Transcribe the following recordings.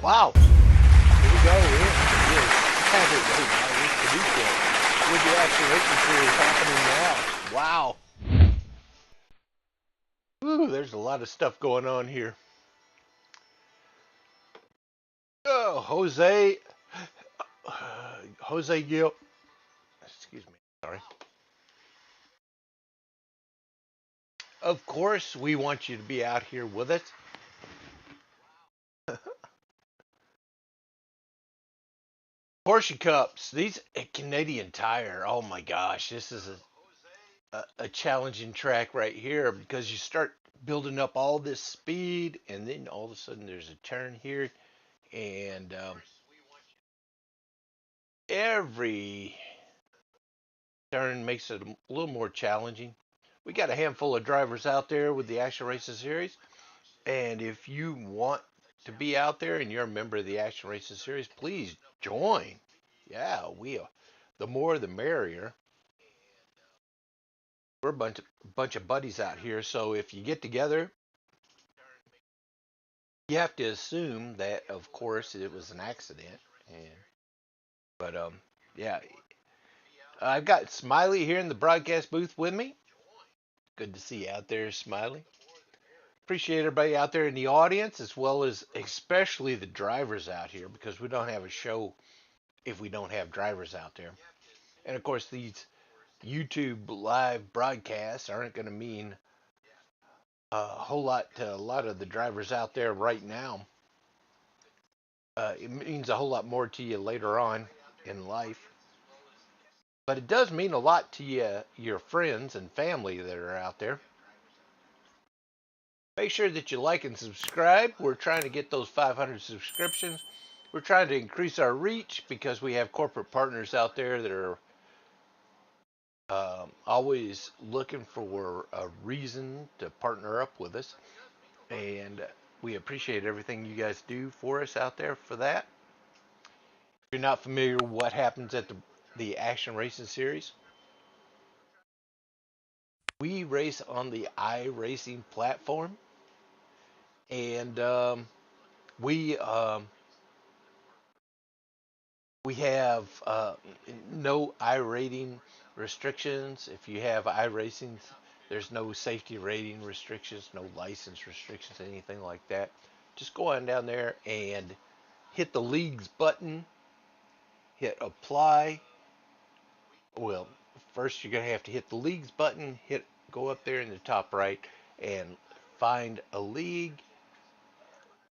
Wow. Here we go. It is Saturday night with the weekend with the Action Racing Series happening now. Wow. Ooh, there's a lot of stuff going on here. Oh, Jose Gil. Excuse me. Sorry. Of course, we want you to be out here with us. Porsche Cups. These Canadian Tire. Oh my gosh, this is a challenging track right here because you start building up all this speed, and then all of a sudden there's a turn here, and every turn makes it a little more challenging. We got a handful of drivers out there with the Action Racing Series, and if you want to be out there and you're a member of the Action Racing Series, please join. Yeah, the more the merrier. We're a bunch of buddies out here, so if you get together, you have to assume that, of course, it was an accident. And but yeah, I've got Smiley here in the broadcast booth with me. Good to see you out there, Smiley. Appreciate everybody out there in the audience, as well as especially the drivers out here, because we don't have a show if we don't have drivers out there. And of course, these YouTube live broadcasts aren't going to mean a whole lot to a lot of the drivers out there right now. It means a whole lot more to you later on in life. But it does mean a lot to you, your friends and family that are out there. Make sure that you like and subscribe. We're trying to get those 500 subscriptions. We're trying to increase our reach because we have corporate partners out there that are always looking for a reason to partner up with us. And we appreciate everything you guys do for us out there for that. If you're not familiar with what happens at the Action Racing Series, we race on the iRacing platform, and we we have no iRating restrictions. If you have iRacing, there's no safety rating restrictions, no license restrictions, anything like that. Just go on down there and hit the leagues button, hit apply. Well, first you're gonna have to hit the leagues button, go up there in the top right and find a league.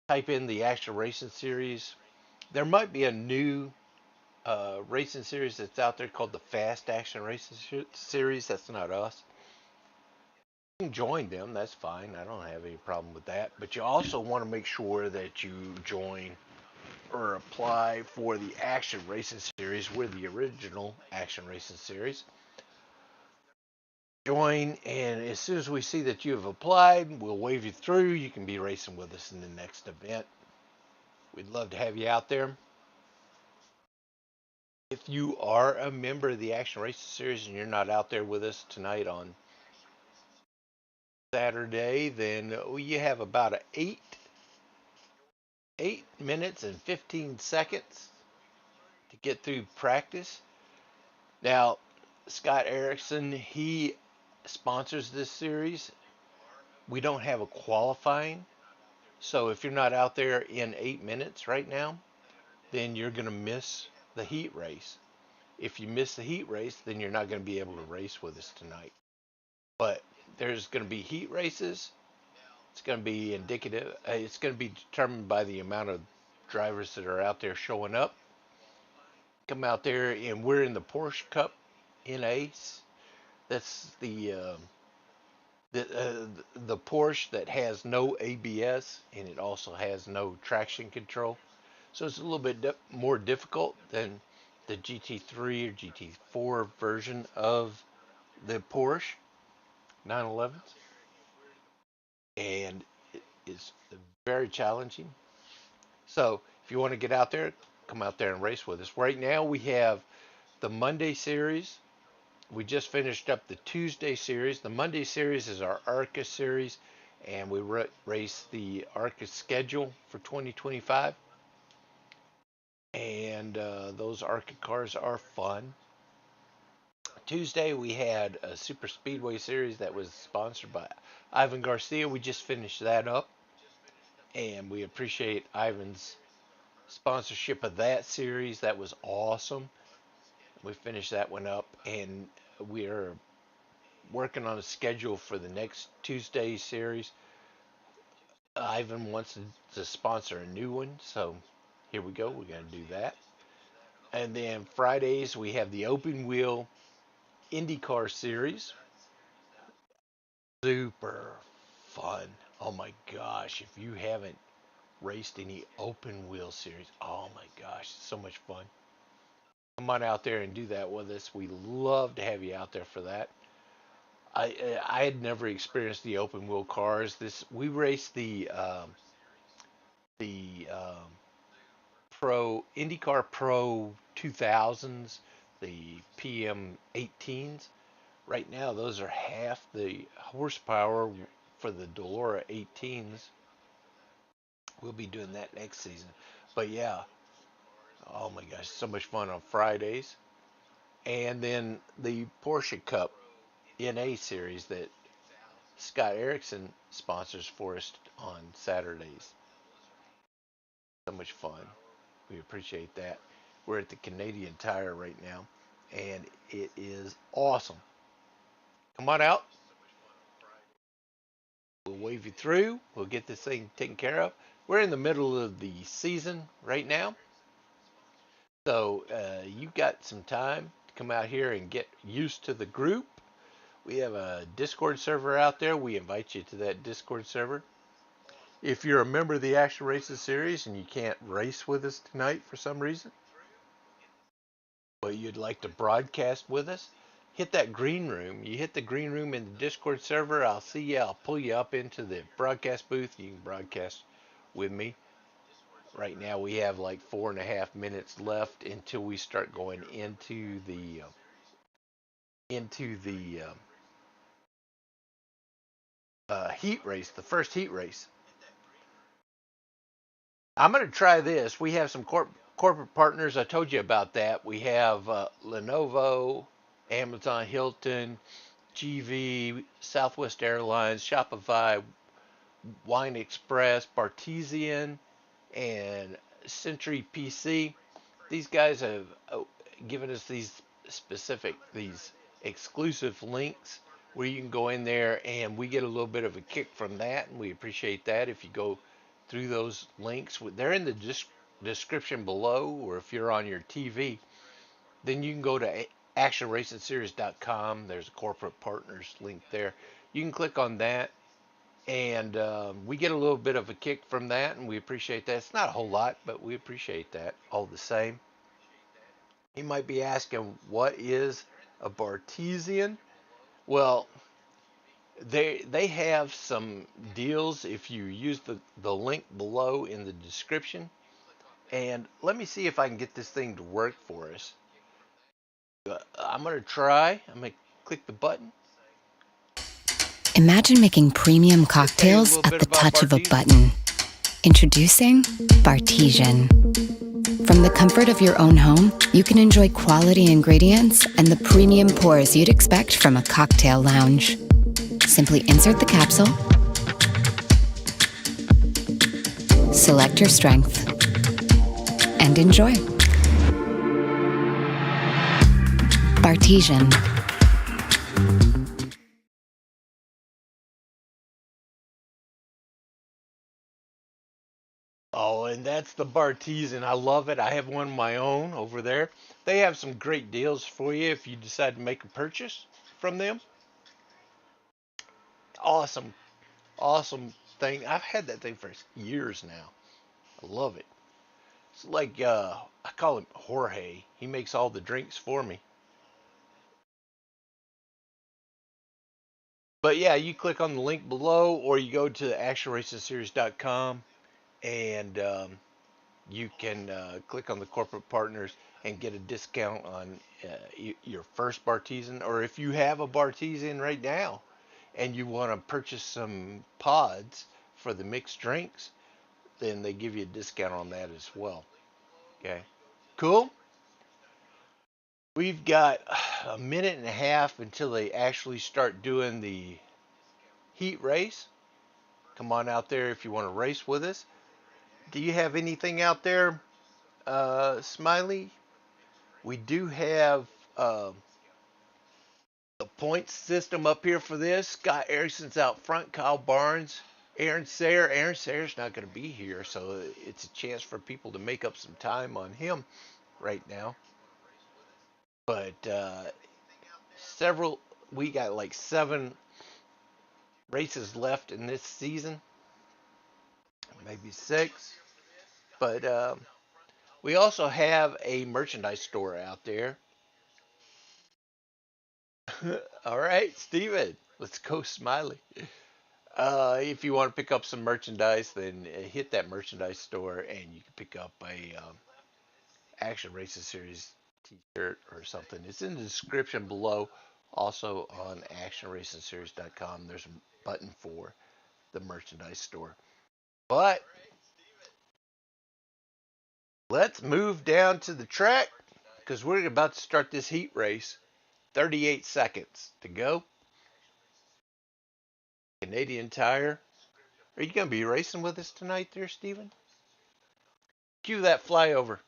Type in the Action Racing Series. There might be a new racing series that's out there called the Fast Action Racing Series. That's not us. You can join them. That's fine. I don't have any problem with that. But you also want to make sure that you join or apply for the Action Racing Series. We're the original Action Racing Series. Join, and as soon as we see that you have applied, we'll wave you through. You can be racing with us in the next event. We'd love to have you out there. If you are a member of the Action Racing Series and you're not out there with us tonight on Saturday, then you have about 8 minutes and 15 seconds to get through practice. Now, Scott Erickson, he sponsors this series. We don't have a qualifying, so if you're not out there in 8 minutes right now, then you're going to miss the heat race. If you miss the heat race, then you're not going to be able to race with us tonight. But there's going to be heat races. It's going to be indicative. It's going to be determined by the amount of drivers that are out there showing up. Come out there, and we're in the Porsche Cup NAs. That's the Porsche that has no ABS, and it also has no traction control. So it's a little bit more difficult than the GT3 or GT4 version of the Porsche 911s. And it is very challenging. So if you want to get out there, come out there and race with us. Right now we have the Monday series. We just finished up the Tuesday series. The Monday series is our ARCA series, and we race the ARCA schedule for 2025. Those ARCA cars are fun. Tuesday we had a Super Speedway series that was sponsored by Ivan Garcia. We just finished that up, and we appreciate Ivan's sponsorship of that series. That was awesome. We finished that one up, and we're working on a schedule for the next Tuesday series. Ivan wants to sponsor a new one, so here we go. We're going to do that. And then Fridays we have the open wheel IndyCar series. Super fun. Oh my gosh, if you haven't raced any open wheel series, oh my gosh, it's so much fun. Come on out there and do that with us. We love to have you out there for that. I had never experienced the open wheel cars. This we raced the Pro IndyCar Pro 2000s, the PM 18s. Right now, those are half the horsepower for the Delora 18s. We'll be doing that next season. But yeah, oh my gosh, so much fun on Fridays. And then the Porsche Cup NA series that Scott Erickson sponsors for us on Saturdays. So much fun. We appreciate that. We're at the Canadian Tire right now, and it is awesome. Come on out. We'll wave you through. We'll get this thing taken care of. We're in the middle of the season right now, so you got some time to come out here and get used to the group. We have a Discord server out there. We invite you to that Discord server. If you're a member of the Action Races series and you can't race with us tonight for some reason, but you'd like to broadcast with us, hit that green room. You hit the green room in the Discord server. I'll see you. I'll pull you up into the broadcast booth. You can broadcast with me. Right now we have like 4.5 minutes left until we start going into the heat race, the first heat race. I'm going to try this. We have some corporate partners. I told you about that. We have Lenovo, Amazon, Hilton, GV, Southwest Airlines, Shopify, Wine Express, Bartesian, and Century PC. These guys have given us these exclusive links where you can go in there, and we get a little bit of a kick from that, and we appreciate that. If you go through those links, they're in the description below, or if you're on your TV, then you can go to actionracingseries.com. There's a corporate partners link there. You can click on that, and we get a little bit of a kick from that, and we appreciate that. It's not a whole lot, but we appreciate that all the same. You might be asking, what is a Bartesian? Well, they have some deals if you use the link below in the description. And let me see if I can get this thing to work for us. I'm going to try. I'm going to click the button. Imagine making premium cocktails at the touch of a button. Introducing Bartesian. From the comfort of your own home, you can enjoy quality ingredients and the premium pours you'd expect from a cocktail lounge. Simply insert the capsule, select your strength, and enjoy. Bartesian. Oh, and that's the Bartesian. I love it. I have one of my own over there. They have some great deals for you if you decide to make a purchase from them. Awesome, awesome thing. I've had that thing for years now. I love it. It's like I call him Jorge. He makes all the drinks for me. But yeah, you click on the link below, or you go to actionracingseries.com, and you can click on the corporate partners and get a discount on your first Bartesian. Or if you have a Bartesian right now and you want to purchase some pods for the mixed drinks, then they give you a discount on that as well. Okay, cool. We've got a minute and a half until they actually start doing the heat race. Come on out there if you want to race with us. Do you have anything out there, Smiley? We do have uh, the point system up here for this. Scott Erickson's out front. Kyle Barnes, Aaron Sayre. Aaron Sayre's not going to be here, so it's a chance for people to make up some time on him right now. But several, we got like 7 races left in this season, maybe 6. But we also have a merchandise store out there. All right, Steven, let's go, Smiley. If you want to pick up some merchandise, then hit that merchandise store and you can pick up a Action Races Series t-shirt or something. It's in the description below. Also on actionracingseries.com, there's a button for the merchandise store. But let's move down to the track because we're about to start this heat race. 38 seconds to go. Canadian Tire. Are you going to be racing with us tonight there, Steven? Cue that flyover.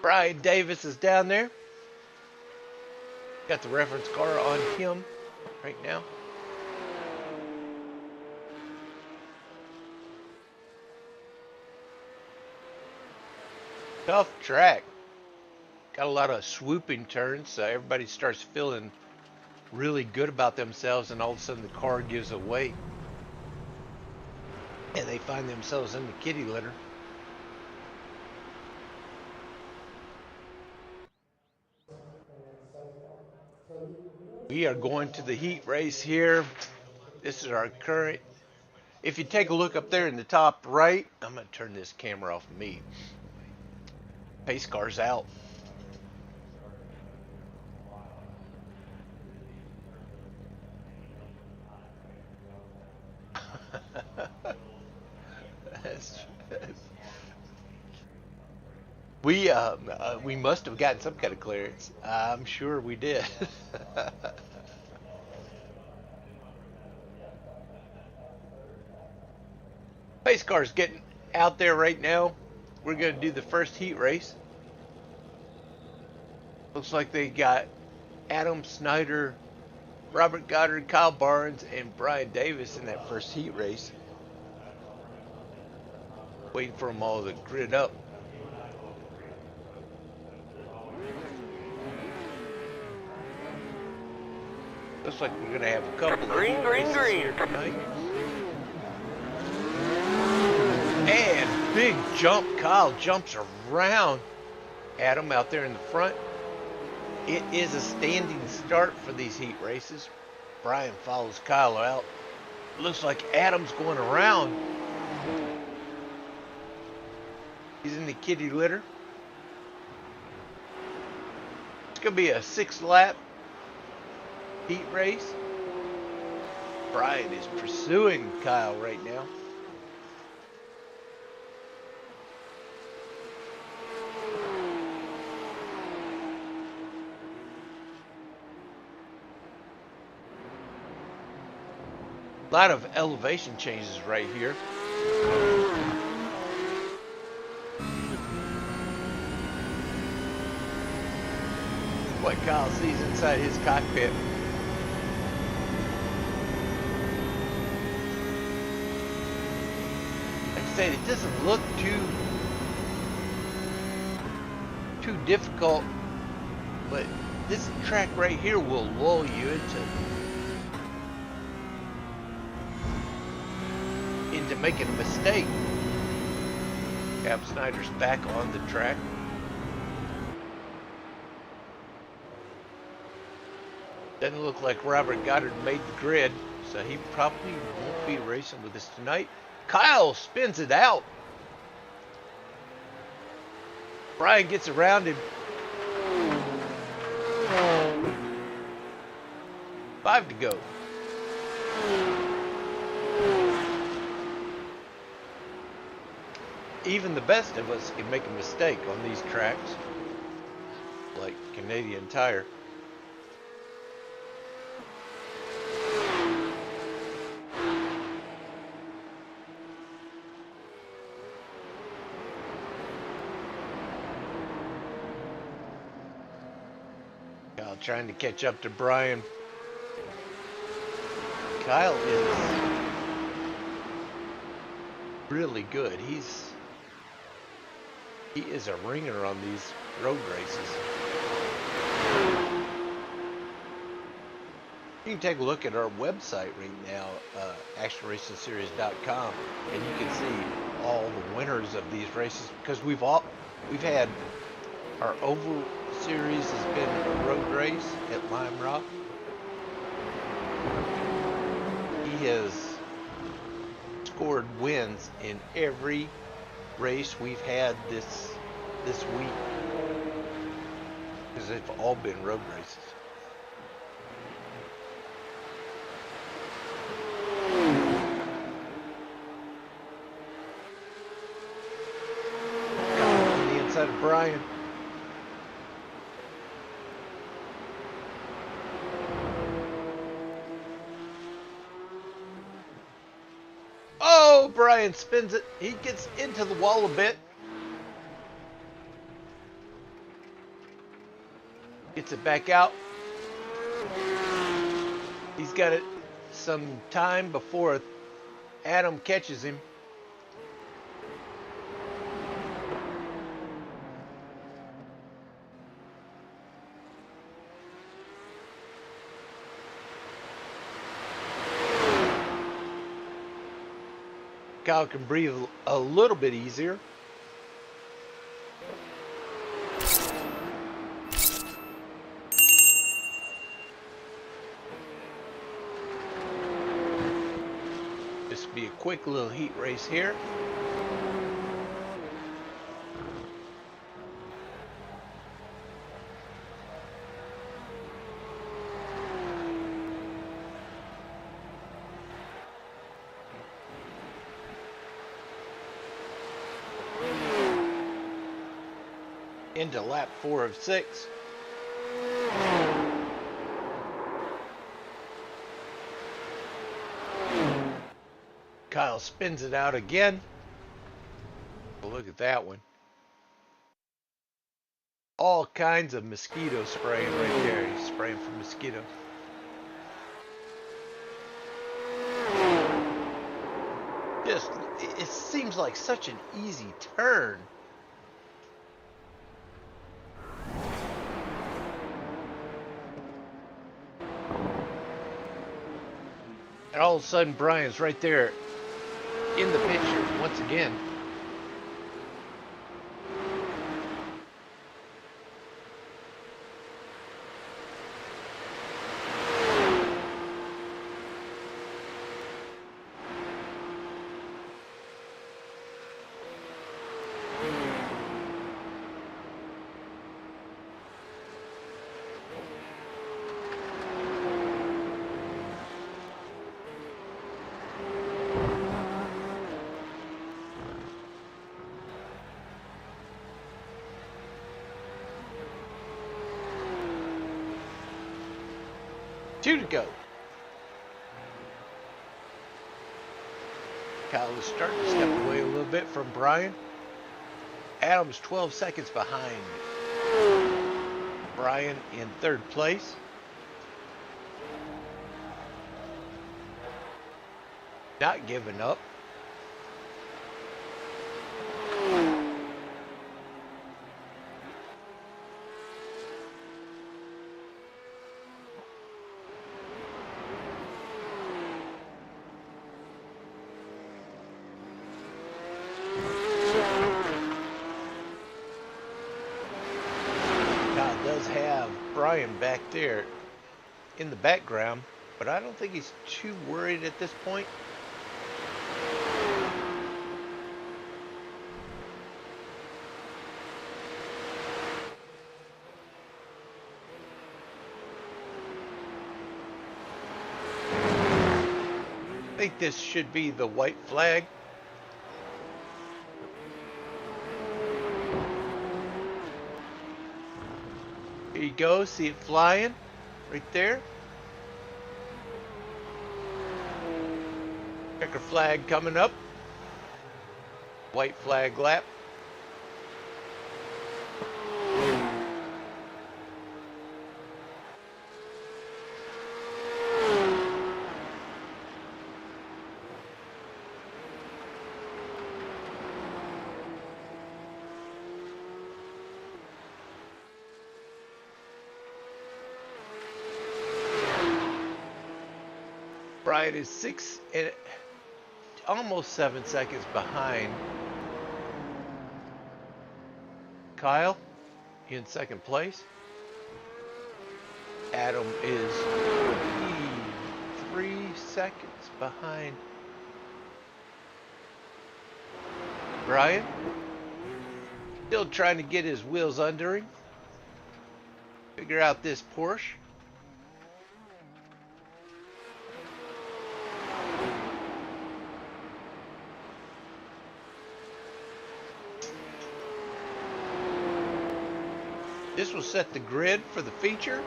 Brian Davis is down there. Got the reference car on him right now. Tough track. Got a lot of swooping turns, so everybody starts feeling really good about themselves, and all of a sudden the car gives away. And they find themselves in the kitty litter. We are going to the heat race here. This is our current. If you take a look up there in the top right, I'm going to turn this camera off of me. Pace car's out. We must have gotten some kind of clearance. I'm sure we did. Pace car's getting out there right now. We're going to do the first heat race. Looks like they got Adam Snyder, Robert Goddard, Kyle Barnes, and Brian Davis in that first heat race. Waiting for them all to grid up. Looks like we're going to have a couple of green here tonight. And big jump. Kyle jumps around Adam out there in the front. It is a standing start for these heat races. Brian follows Kyle out. Looks like Adam's going around. He's in the kitty litter. It's going to be a 6-lap heat race. Brian is pursuing Kyle right now. A lot of elevation changes right here. What Kyle sees inside his cockpit. Like I said, it doesn't look too difficult, but this track right here will lull you into making a mistake. Cap Snyder's back on the track. Doesn't look like Robert Goddard made the grid, so he probably won't be racing with us tonight. Kyle spins it out. Brian gets around him. 5 to go. even the best of us can make a mistake on these tracks, like Canadian Tire. Kyle trying to catch up to Brian. Kyle is really good. He is a ringer on these road races. You can take a look at our website right now, actionracingseries.com, and you can see all the winners of these races, because we've had our Oval Series has been a road race at Lime Rock. He has scored wins in every race we've had this week, because they've all been road races. On the inside of Brian. Oh, Brian spins it. He gets into the wall a bit. Gets it back out. He's got it some time before Adam catches him. Kyle can breathe a little bit easier. This will be a quick little heat race here. Into lap 4 of 6. Kyle spins it out again. Look at that one. All kinds of mosquito spraying right there. He's spraying for mosquito. Just, it seems like such an easy turn. And all of a sudden, Brian's right there in the picture once again. Two to go. Kyle is starting to step away a little bit from Brian. Adam's 12 seconds behind Brian in third place. Not giving up. Have Brian back there in the background, but I don't think he's too worried at this point. I think this should be the white flag. Here you go. See it flying right there. Checker flag coming up. White flag lap. Brian is 6 and almost 7 seconds behind Kyle in second place. Adam is 3 seconds behind Brian. Still trying to get his wheels under him. Figure out this Porsche. This will set the grid for the feature.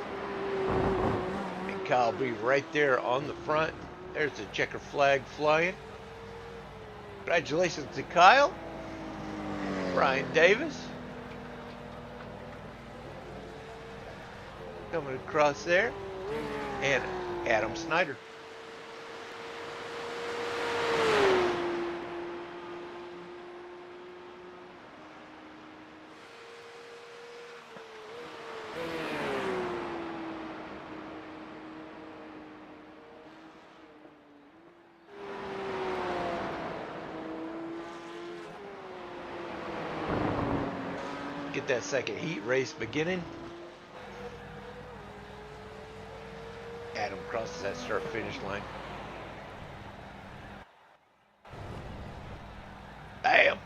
And Kyle will be right there on the front. There's the checker flag flying. Congratulations to Kyle. Brian Davis. Coming across there. And Adam Snyder. Get that second heat race beginning. Adam crosses that start finish line. Bam!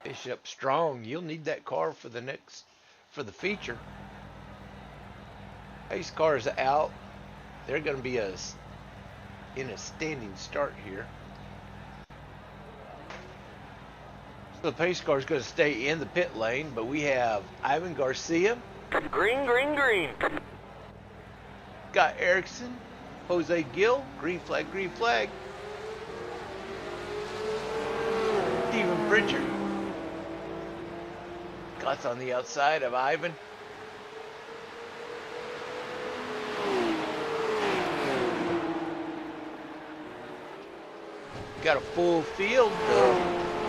Finish up strong. You'll need that car for the feature. Pace cars out. They're going to be in a standing start here. The pace car is going to stay in the pit lane, but we have Ivan Garcia. Green, green, green. Scott Erickson, Jose Gill, green flag, green flag. Stephen Pritchard. Scott's on the outside of Ivan. Got a full field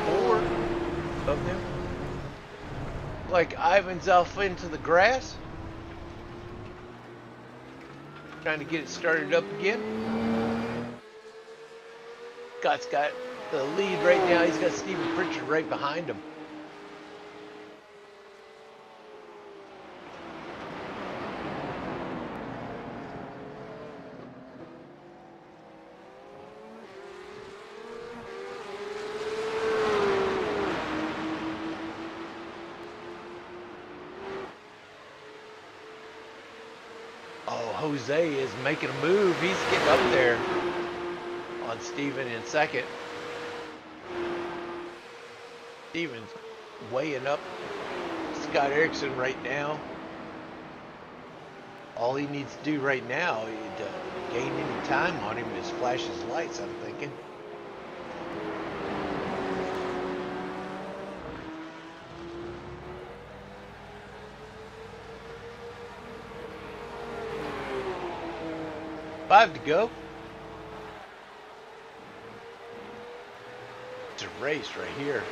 four of them. Like Ivan's off into the grass. Trying to get it started up again. Scott's got the lead right now. He's got Stephen Pritchard right behind him. Jose is making a move. He's getting up there on Steven in second. Steven's weighing up Scott Erickson right now. All he needs to do right now to gain any time on him is flash his lights, I'm thinking. Five to go. It's a race right here.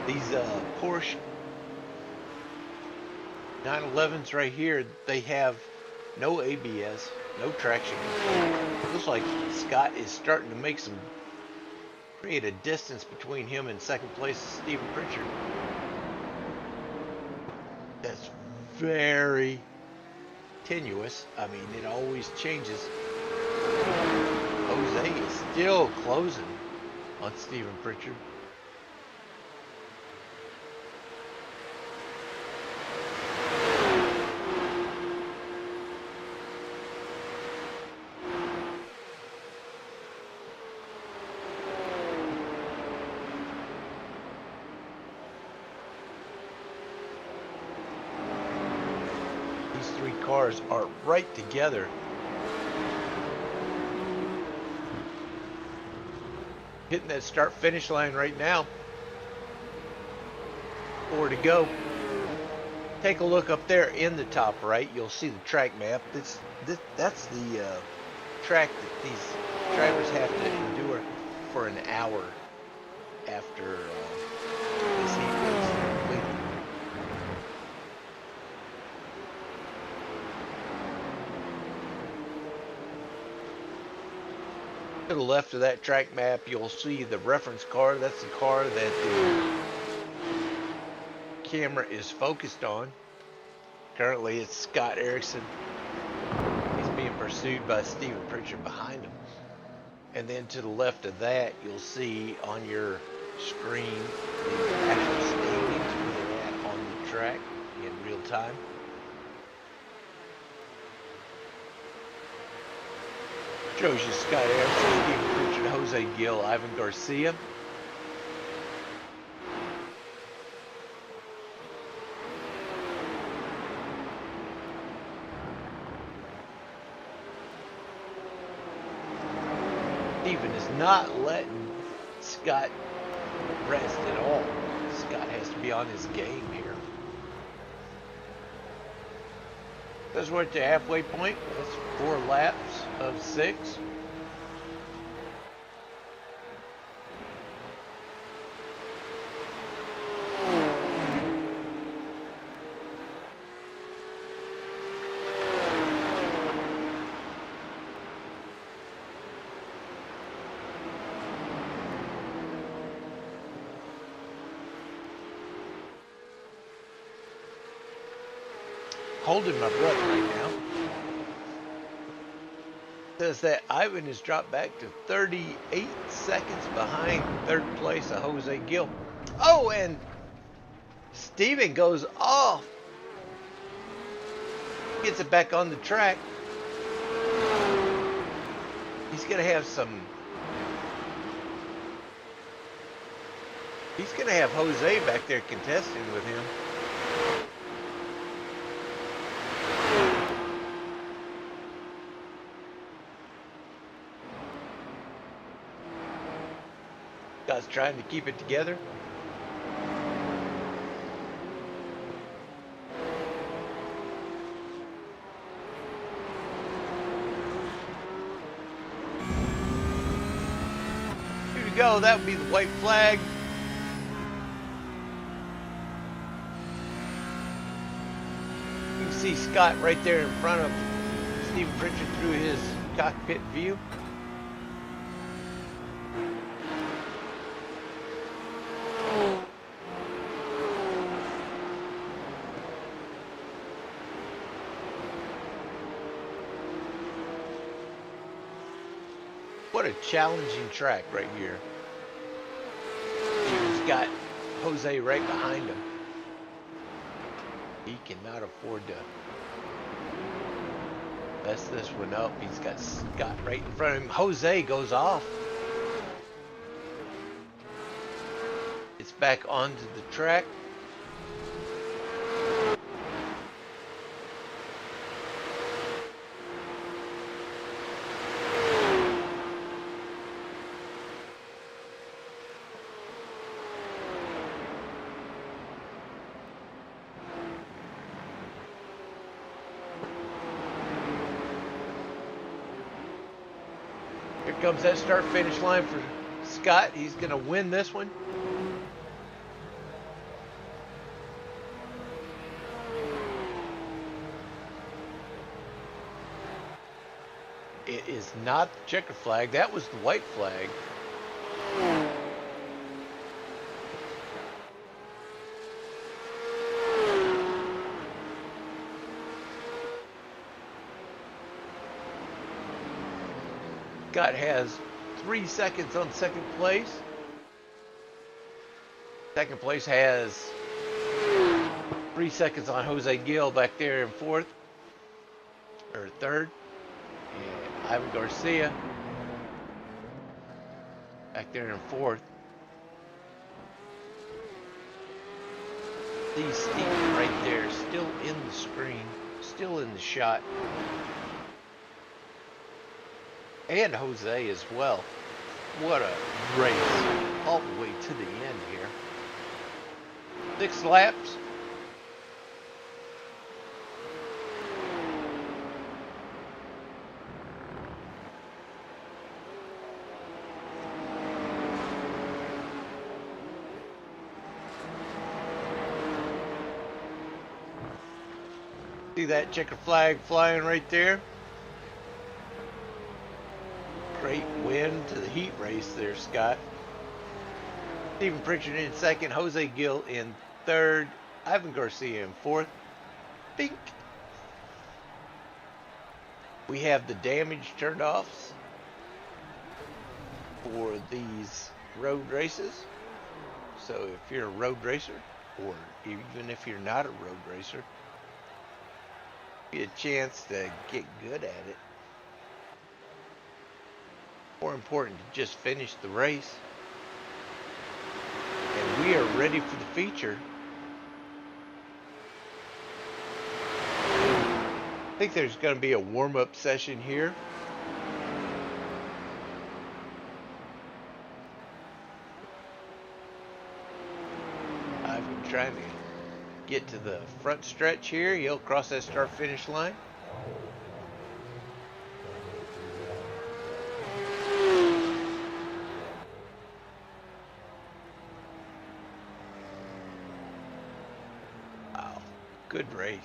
These Porsche 911s right here, they have no ABS, no traction control. Looks like Scott is starting to create a distance between him and second place Stephen Pritchard. That's very tenuous. I mean, it always changes. Jose is still closing on Stephen Pritchard. three cars are right together. Hitting that start finish line right now. 4 to go. Take a look up there in the top right. You'll see the track map. That's the track that these drivers have to endure for an hour after this heat race is completed. To the left of that track map, you'll see the reference car. That's the car that the camera is focused on. Currently, it's Scott Erickson. He's being pursued by Stephen Pritchard behind him. And then to the left of that, you'll see on your screen the actual standings where they're at on the track in real time. Shows you Scott Erickson, Stephen Pritchard, Jose Gill, Ivan Garcia. Stephen is not letting Scott rest at all. Scott has to be on his game here. Because we're at the halfway point. That's 4 laps of 6. Holding my breath right now. Says that Ivan has dropped back to 38 seconds behind third place of Jose Gill. Oh, and Steven goes off. Gets it back on the track. He's going to have He's going to have Jose back there contesting with him. Scott's trying to keep it together. Here we go. That would be the white flag. You can see Scott right there in front of Stephen Pritchard through his cockpit view. What a challenging track right here. He's got Jose right behind him. He cannot afford to mess this one up. He's got Scott right in front of him. Jose goes off. It's back onto the track. Here comes that start finish line for Scott. He's going to win this one. It is not the checker flag. That was the white flag. Scott has 3 seconds on second place. Second place has 3 seconds on Jose Gill back there in fourth or third. And Ivan Garcia back there in fourth. See Steve right there, still in the screen, still in the shot. And Jose as well. What a race. All the way to the end here. 6 laps. See that checker flag flying right there? Great win to the heat race there, Scott. Stephen Pritchard in second, Jose Gill in third, Ivan Garcia in fourth. Bink. We have the damage turned offs for these road races. So if you're a road racer, or even if you're not a road racer, get a chance to get good at it. More important to just finish the race. And we are ready for the feature. I think there's going to be a warm-up session here. I've been trying to get to the front stretch here. He'll cross that start-finish line. Wow, good race.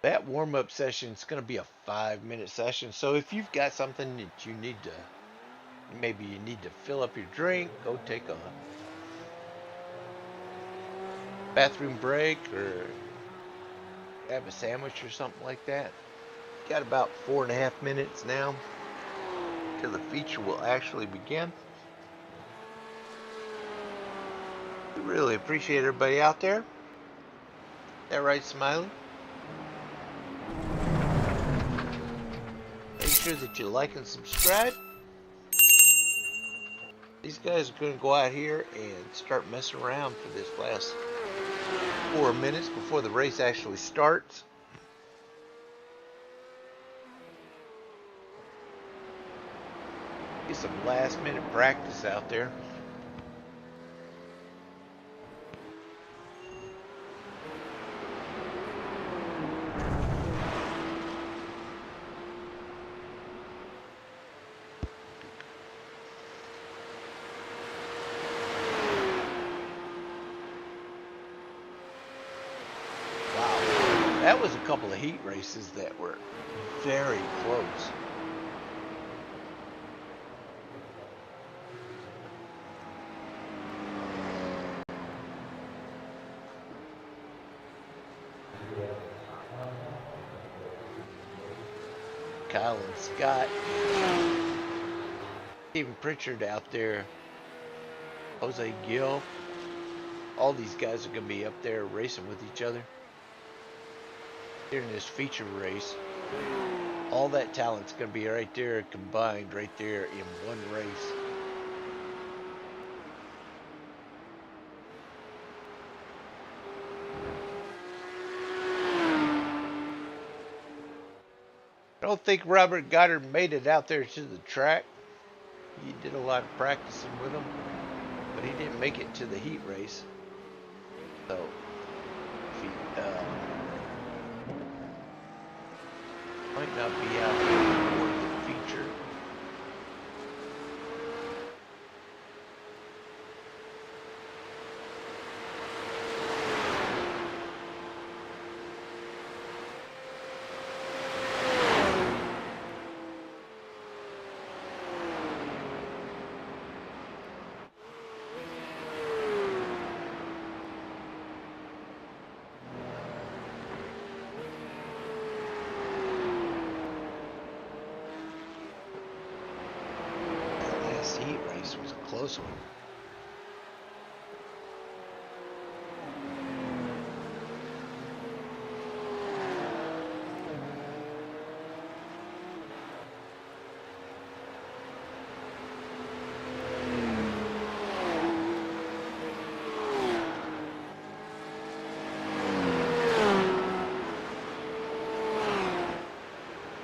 That warm-up session is going to be a 5-minute session. So if you've got something that you need to, maybe you need to fill up your drink, go take a bathroom break or have a sandwich or something like that. Got about 4.5 minutes now till the feature will actually begin. We really appreciate everybody out there. Is that right, Smiley? Make sure that you like and subscribe. These guys are going to go out here and start messing around for this last 4 minutes before the race actually starts. Get some last minute practice out there. That was a couple of heat races that were very close. Kyle and Scott, Stephen Pritchard out there, Jose Gill, all these guys are going to be up there racing with each other during this feature race. All that talent's going to be right there, combined right there in one race. I don't think Robert Goddard made it out there to the track. He did a lot of practicing with him, but he didn't make it to the heat race. So, if he might not be out there for the feature. Was a close one.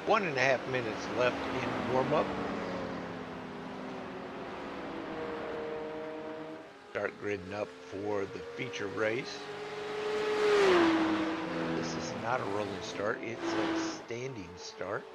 1.5 minutes left in warm-up. Start gridding up for the feature race. This is not a rolling start, it's a standing start.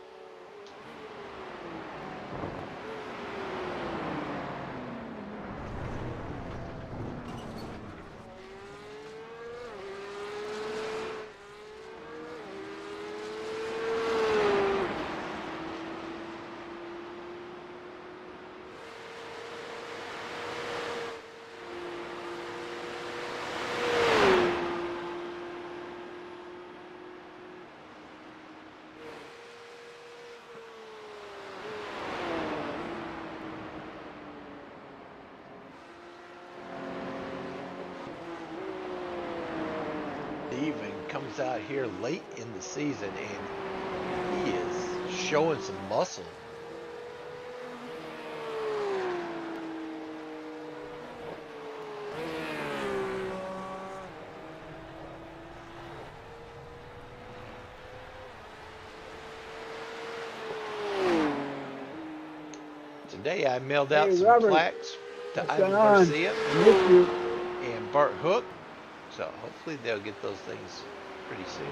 Steven comes out here late in the season and he is showing some muscle. Today I mailed out some Robert, plaques to what's Ivan going on? Garcia Miss you. and Bart Hook. So hopefully they'll get those things pretty soon.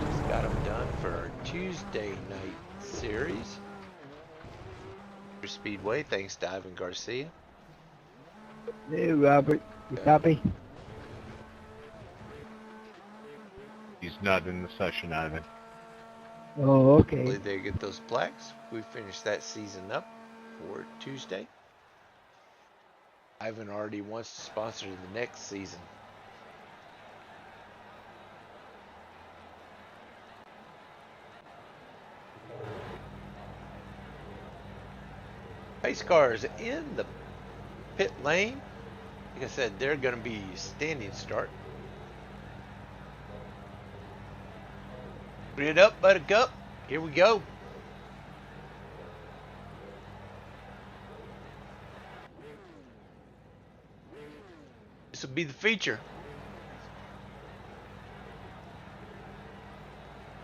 Just got them done for our Tuesday night series. Speedway, thanks to Ivan Garcia. Hey, Robert. You copy? He's not in the session, Ivan. Oh, Hopefully okay. they get those plaques. We finished that season up for Tuesday. Ivan already wants to sponsor the next season. Pace cars in the pit lane. Like I said, they're going to be standing start. Grid up, Buttercup. Here we go. This will be the feature.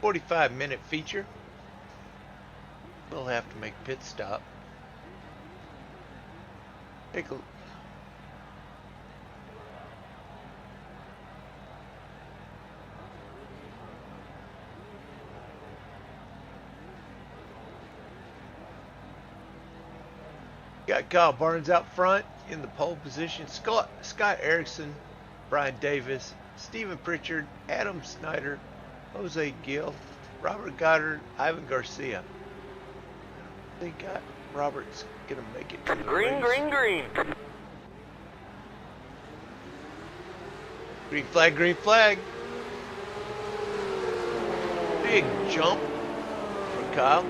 45-minute feature. We'll have to make a pit stop. Take a got Kyle Barnes out front in the pole position. Scott Erickson, Brian Davis, Stephen Pritchard, Adam Snyder, Jose Gill, Robert Goddard, Ivan Garcia. I think Robert's gonna make it to the Green, race. green, green. Green flag, green flag. Big jump for Kyle.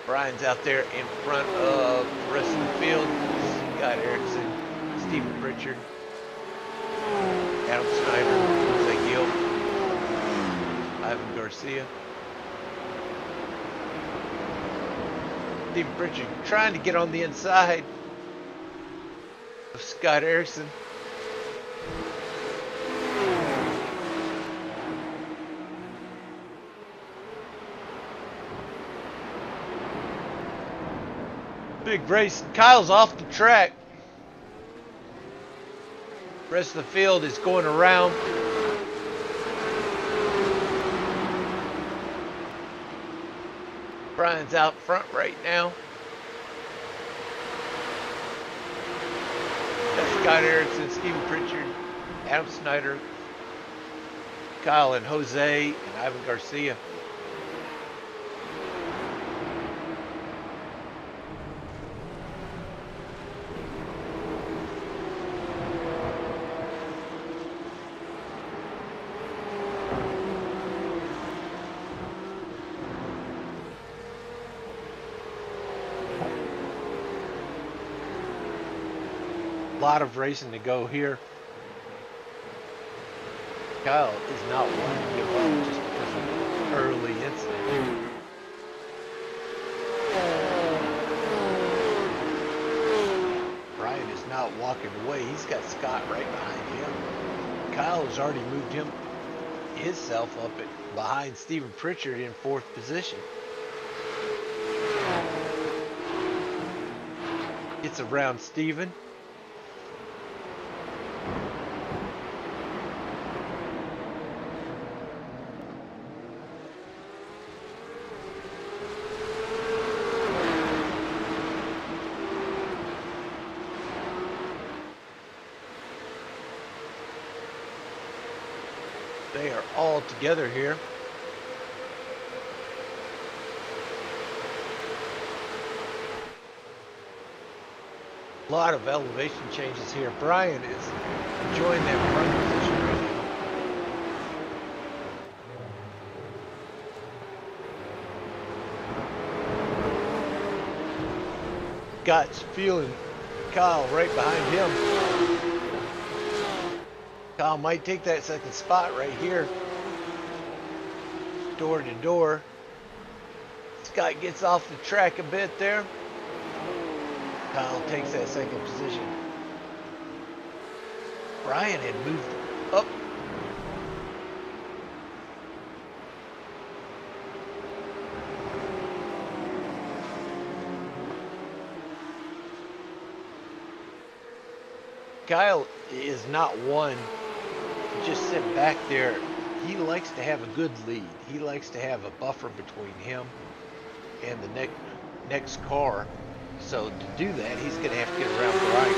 Brian's out there in front of the rest of the field. Scott Erickson, Stephen Pritchard, Adam Snyder, Jose Gill, Ivan Garcia. Stephen Pritchard trying to get on the inside of Scott Erickson. Big race. Kyle's off the track. Rest of the field is going around. Brian's out front right now. That's Scott Erickson, Stephen Pritchard, Adam Snyder, Kyle and Jose, and Ivan Garcia. Lot of racing to go here. Kyle is not wanting to give up just because of the early incident. Brian is not walking away. He's got Scott right behind him. Kyle has already moved him himself up behind Stephen Pritchard in 4th position. Gets around Stephen. They are all together here. A lot of elevation changes here. Brian is enjoying that front position right now. Scott's feeling Kyle right behind him. Kyle might take that second spot right here. Door to door. Scott gets off the track a bit there. Kyle takes that second position. Brian had moved up. Kyle is not one to just sit back there. He likes to have a good lead. He likes to have a buffer between him and the next car. So to do that, he's going to have to get around Brian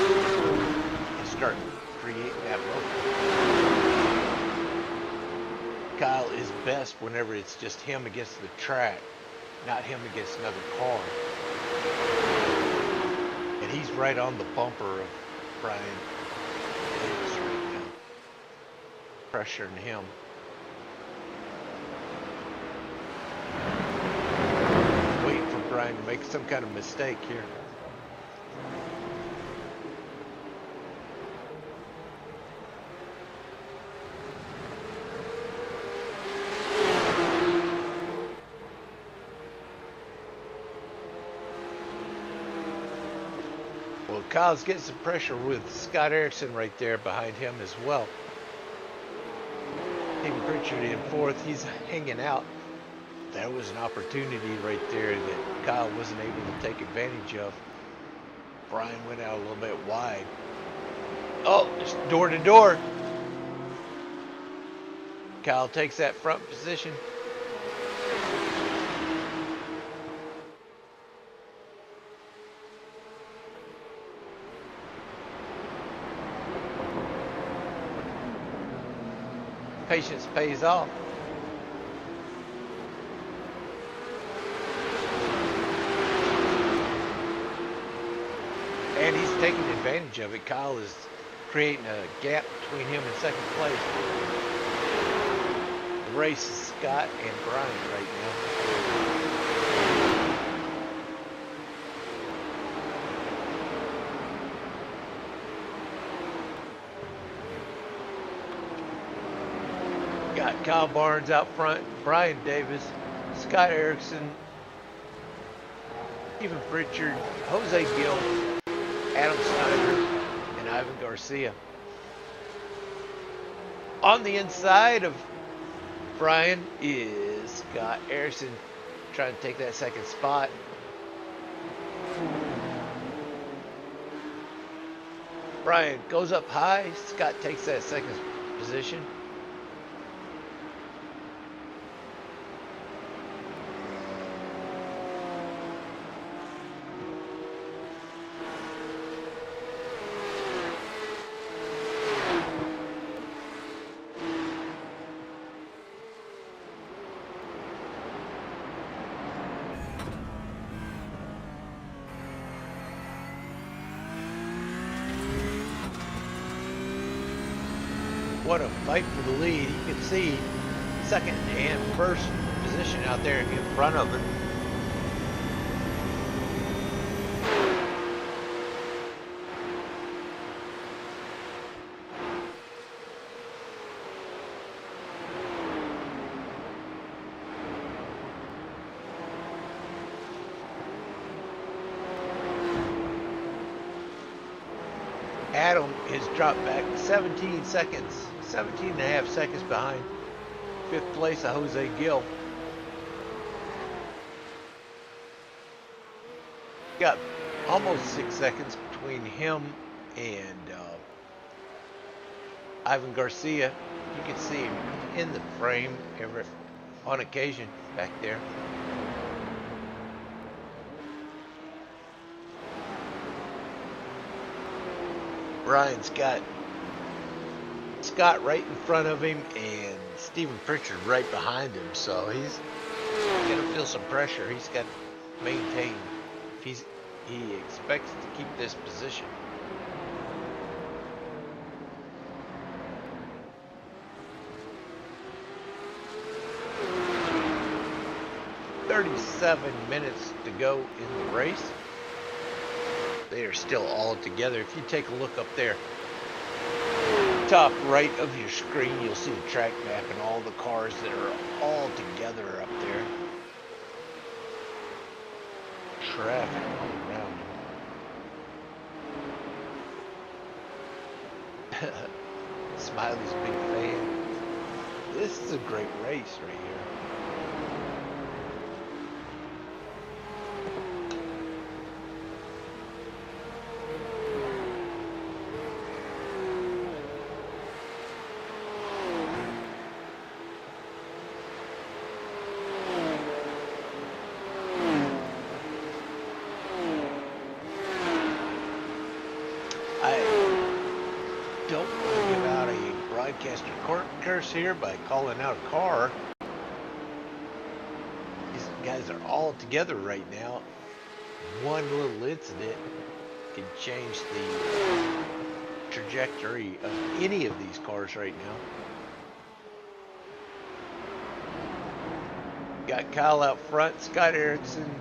and start creating that buffer. Kyle is best whenever it's just him against the track, not him against another car. And he's right on the bumper of Brian Davis right now, pressuring him. Waiting for Brian to make some kind of mistake here. Well, Kyle's getting some pressure with Scott Erickson right there behind him as well. Stephen Pritchard in 4th, he's hanging out. There was an opportunity right there that Kyle wasn't able to take advantage of. Brian went out a little bit wide. Oh, it's door to door. Kyle takes that front position. Patience pays off. And he's taking advantage of it. Kyle is creating a gap between him and second place. The race is Scott and Brian right now. Got Kyle Barnes out front, Brian Davis, Scott Erickson, Stephen Pritchard, Jose Gill, Adam Snyder, and Ivan Garcia. On the inside of Brian is Scott Erickson trying to take that second spot. Brian goes up high. Scott takes that second position. What a fight for the lead. You can see second and first position out there in front of it. Adam has dropped back 17 and a half seconds behind fifth place of Jose Gill. Got almost 6 seconds between him and Ivan Garcia. You can see him in the frame on occasion back there. Brian's got Scott right in front of him and Stephen Pritchard right behind him, so he's gonna feel some pressure. He's got to maintain if he expects to keep this position. "37 minutes to go in the race." They are still all together. If you take a look up there, top right of your screen, you'll see the track map and all the cars that are all together up there. Traffic all around them. Smiley's a big fan. This is a great race right here. Don't want to give out a broadcaster curse here by calling out a car. These guys are all together right now. One little incident can change the trajectory of any of these cars right now. Got Kyle out front, Scott Erickson,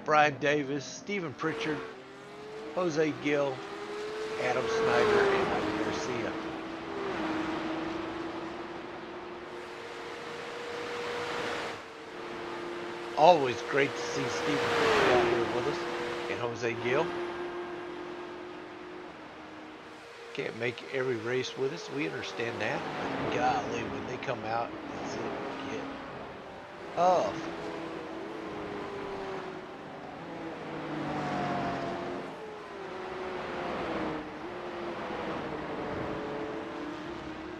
Brian Davis, Stephen Pritchard, Jose Gill, Adam Snyder, and Ivan Garcia. Always great to see Stephen Pritchard out here with us, and Jose Gill. Can't make every race with us, we understand that. But golly, when they come out, it's it. Get off.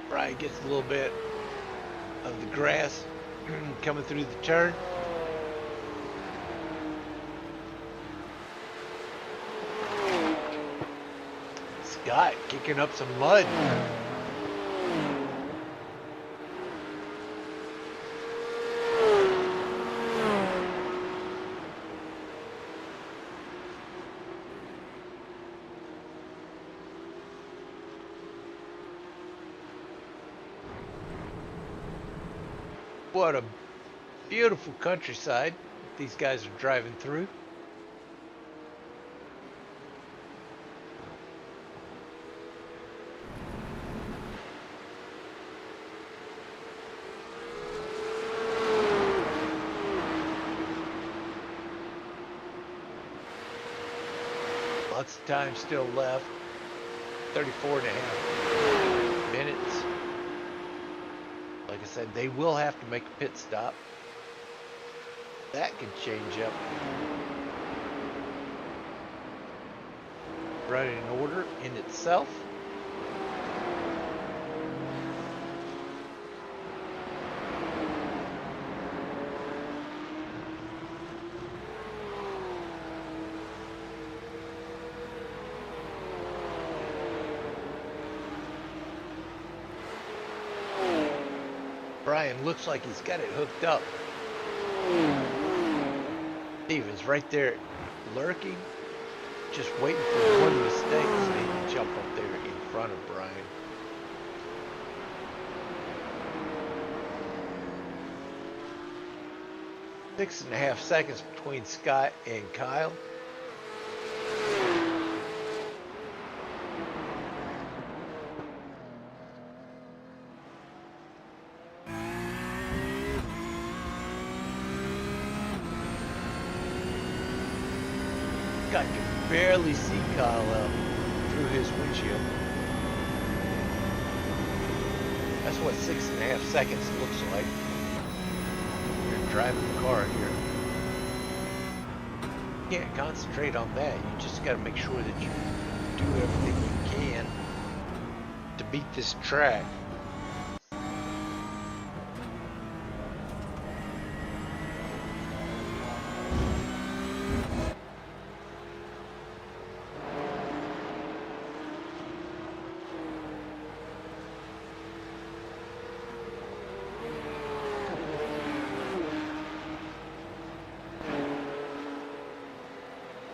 Brian gets a little bit of the grass coming through the turn. Scott kicking up some mud. What a beautiful countryside these guys are driving through. Lots of time still left. 34 and a half minutes. Like I said, they will have to make a pit stop. That could change up. Running order in itself. Brian looks like he's got it hooked up. Steven's right there lurking, just waiting for one mistake so he can jump up there in front of Brian. Six and a half seconds between Scott and Kyle. I can barely see Kyle out through his windshield. That's what 6.5 seconds looks like. driving the car here. You can't concentrate on that. You just got to make sure that you do everything you can to beat this track.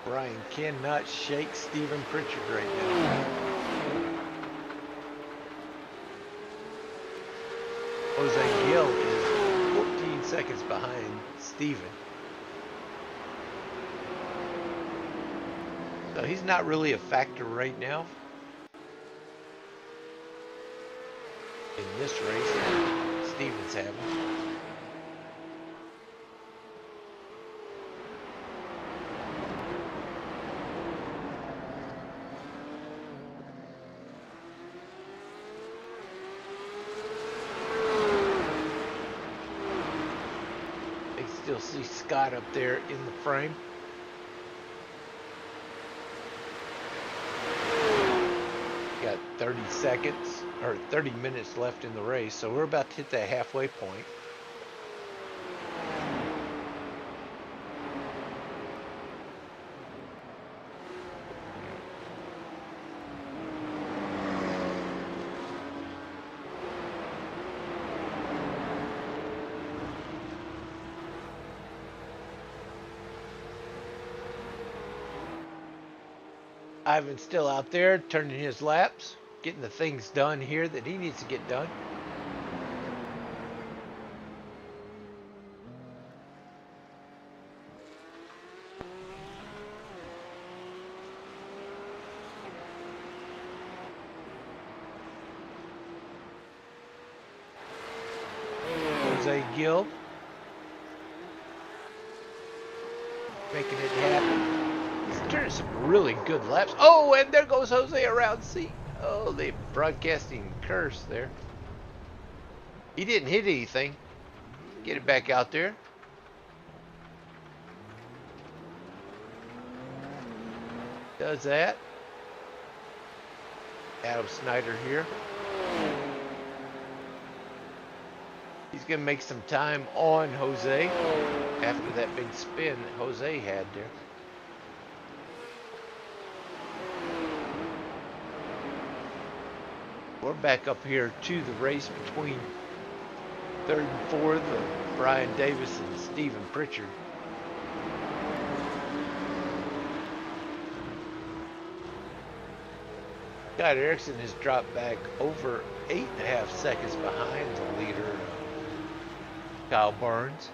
Brian cannot shake Stephen Pritchard right now. Jose Gill is 14 seconds behind Stephen. So he's not really a factor right now in this race that Stephen's having. Still see Scott up there in the frame. Got 30 seconds or 30 minutes left in the race, so we're about to hit that halfway point. Ivan's still out there turning his laps, getting the things done here that he needs to get done. Jose Gill making it happen. Turning some really good laps. Oh, and there goes Jose around seat. Oh, they broadcasting curse there. He didn't hit anything. Get it back out there. Does that. Adam Snyder here. He's going to make some time on Jose after that big spin that Jose had there. We're back up here to the race between third and fourth of Brian Davis and Stephen Pritchard. Scott Erickson has dropped back over 8.5 seconds behind the leader, Kyle Barnes.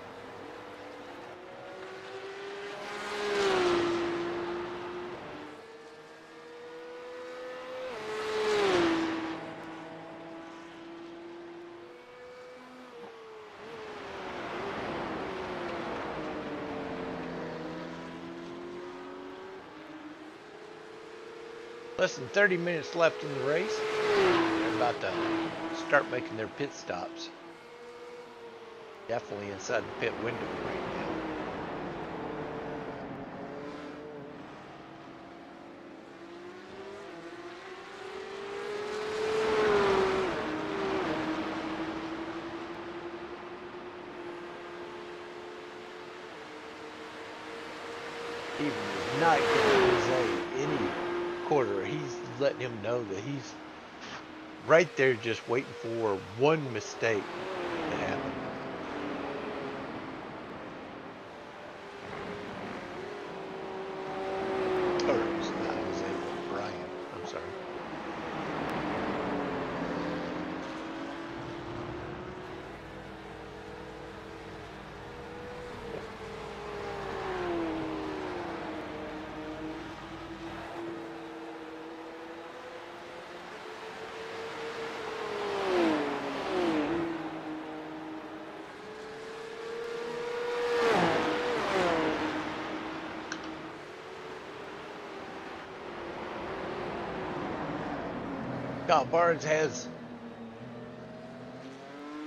Less than 30 minutes left in the race. They're about to start making their pit stops. Definitely inside the pit window right now. Even is not giving Jose any quarter. He's letting him know that he's right there just waiting for one mistake to happen. Or it's not Jose, but Brian. I'm sorry. Kyle Barnes has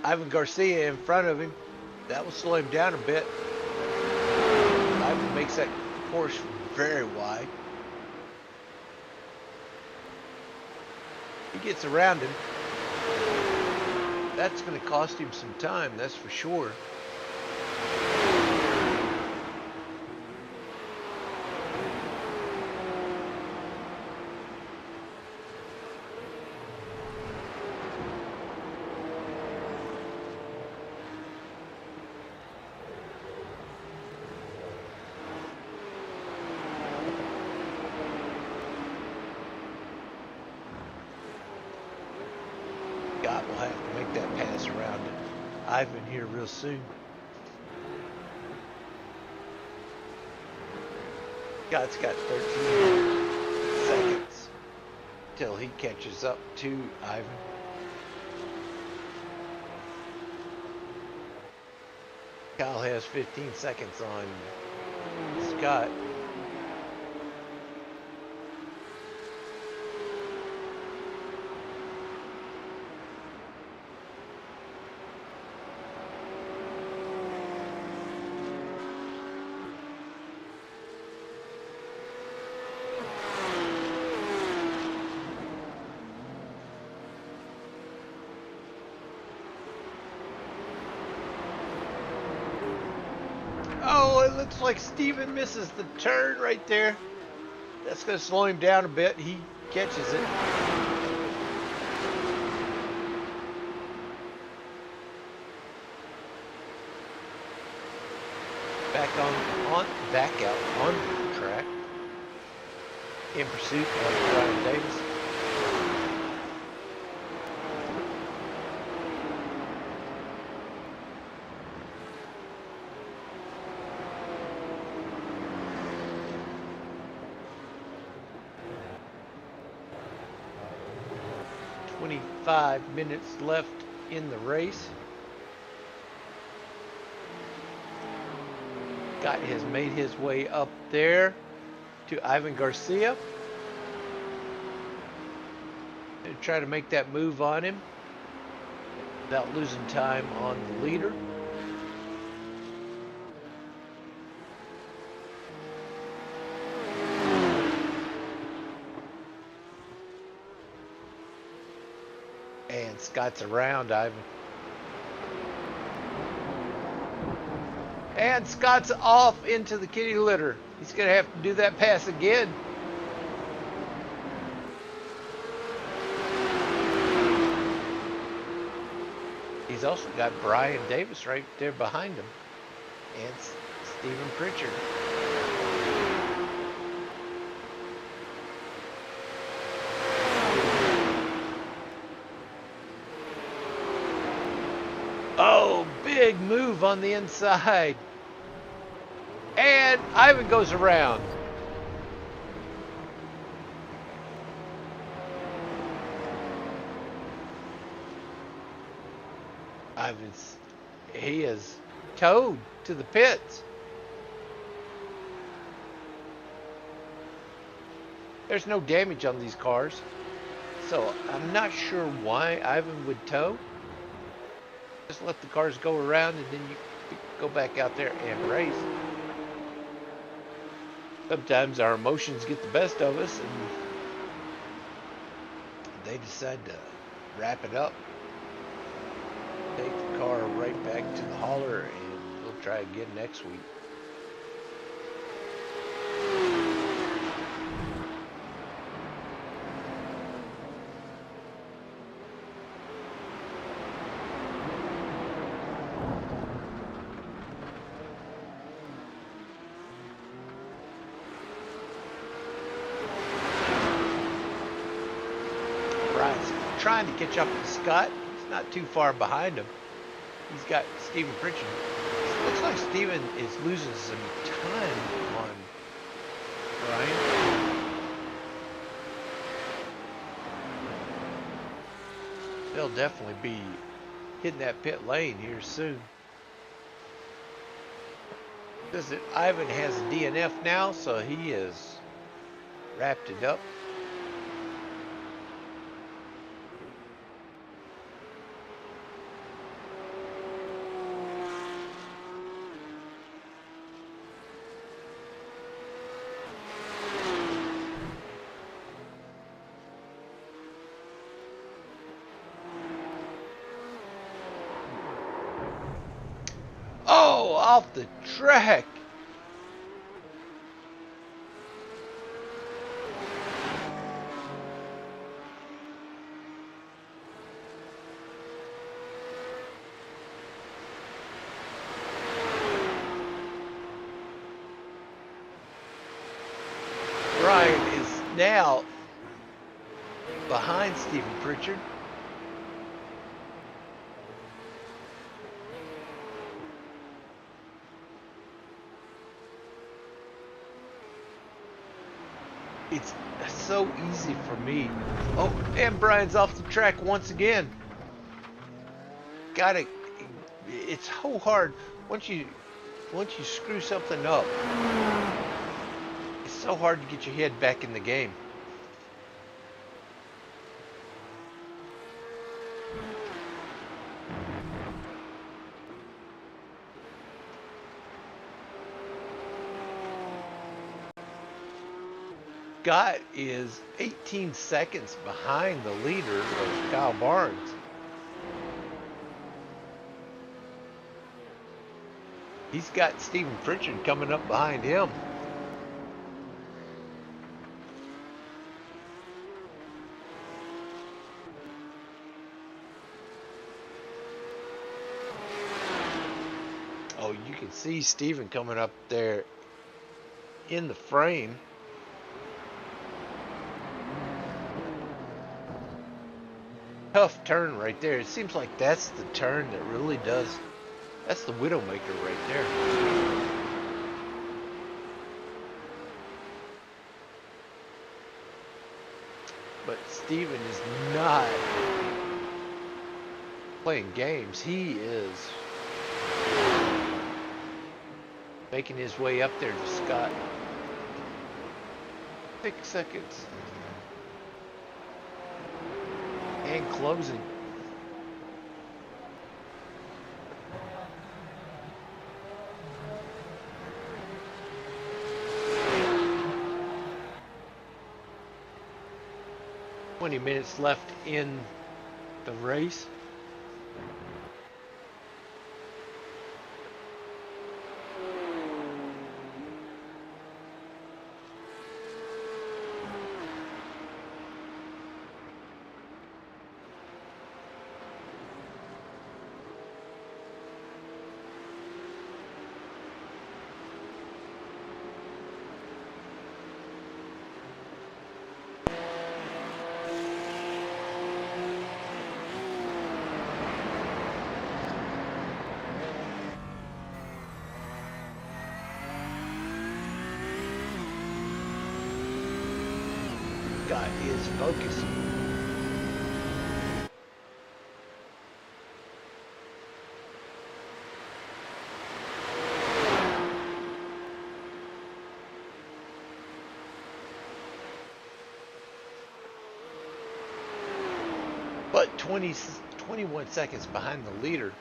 Ivan Garcia in front of him. That will slow him down a bit. Ivan makes that Porsche very wide. He gets around him. That's going to cost him some time, that's for sure. Scott will have to make that pass around Ivan here real soon. Scott's got 13 seconds till he catches up to Ivan. Kyle has 15 seconds on Scott. Oh, it looks like Steven misses the turn right there. That's going to slow him down a bit. He catches it. Back out on the track. In pursuit of Brian Davis. Five minutes left in the race. Scott has made his way up there to Ivan Garcia. And try to make that move on him without losing time on the leader. And Scott's around Ivan. And Scott's off into the kitty litter. He's going to have to do that pass again. He's also got Brian Davis right there behind him. And Stephen Pritchard. Oh, big move on the inside. And Ivan goes around. He is towed to the pits. There's no damage on these cars. So I'm not sure why Ivan would tow. Just let the cars go around and then you go back out there and race. Sometimes our emotions get the best of us and they decide to wrap it up. Take the car right back to the hauler and we'll try again next week. Trying to catch up to Scott. He's not too far behind him. He's got Stephen Pritchard. Looks like Stephen is losing some time on Brian. They'll definitely be hitting that pit lane here soon. Ivan has a DNF now, so he has wrapped it up. off the track. Brian is now behind Stephen Pritchard. It's so easy for me. Oh, and Brian's off the track once again. Got it. It's so hard once you screw something up. It's so hard to get your head back in the game. Scott is 18 seconds behind the leader of Kyle Barnes. He's got Stephen Pritchard coming up behind him. Oh, you can see Stephen coming up there in the frame. Tough turn right there. It seems like that's the turn that really does. That's the Widowmaker right there. But Steven is not playing games. He is making his way up there to Scott. 6 seconds. And closing. Minutes left in the race. Scott is focusing. But 21 seconds behind the leader.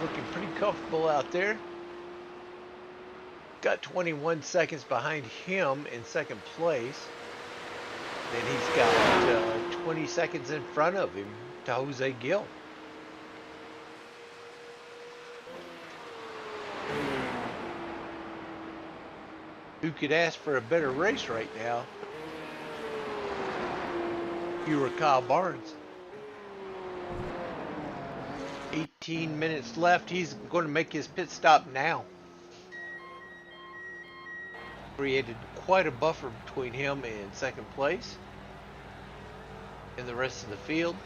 Looking pretty comfortable out there. Got 21 seconds behind him in second place. Then he's got 20 seconds in front of him to Jose Gill. Who could ask for a better race right now? You were Kyle Barnes. 18 minutes left. He's going to make his pit stop now. Created quite a buffer between him and second place. And the rest of the field.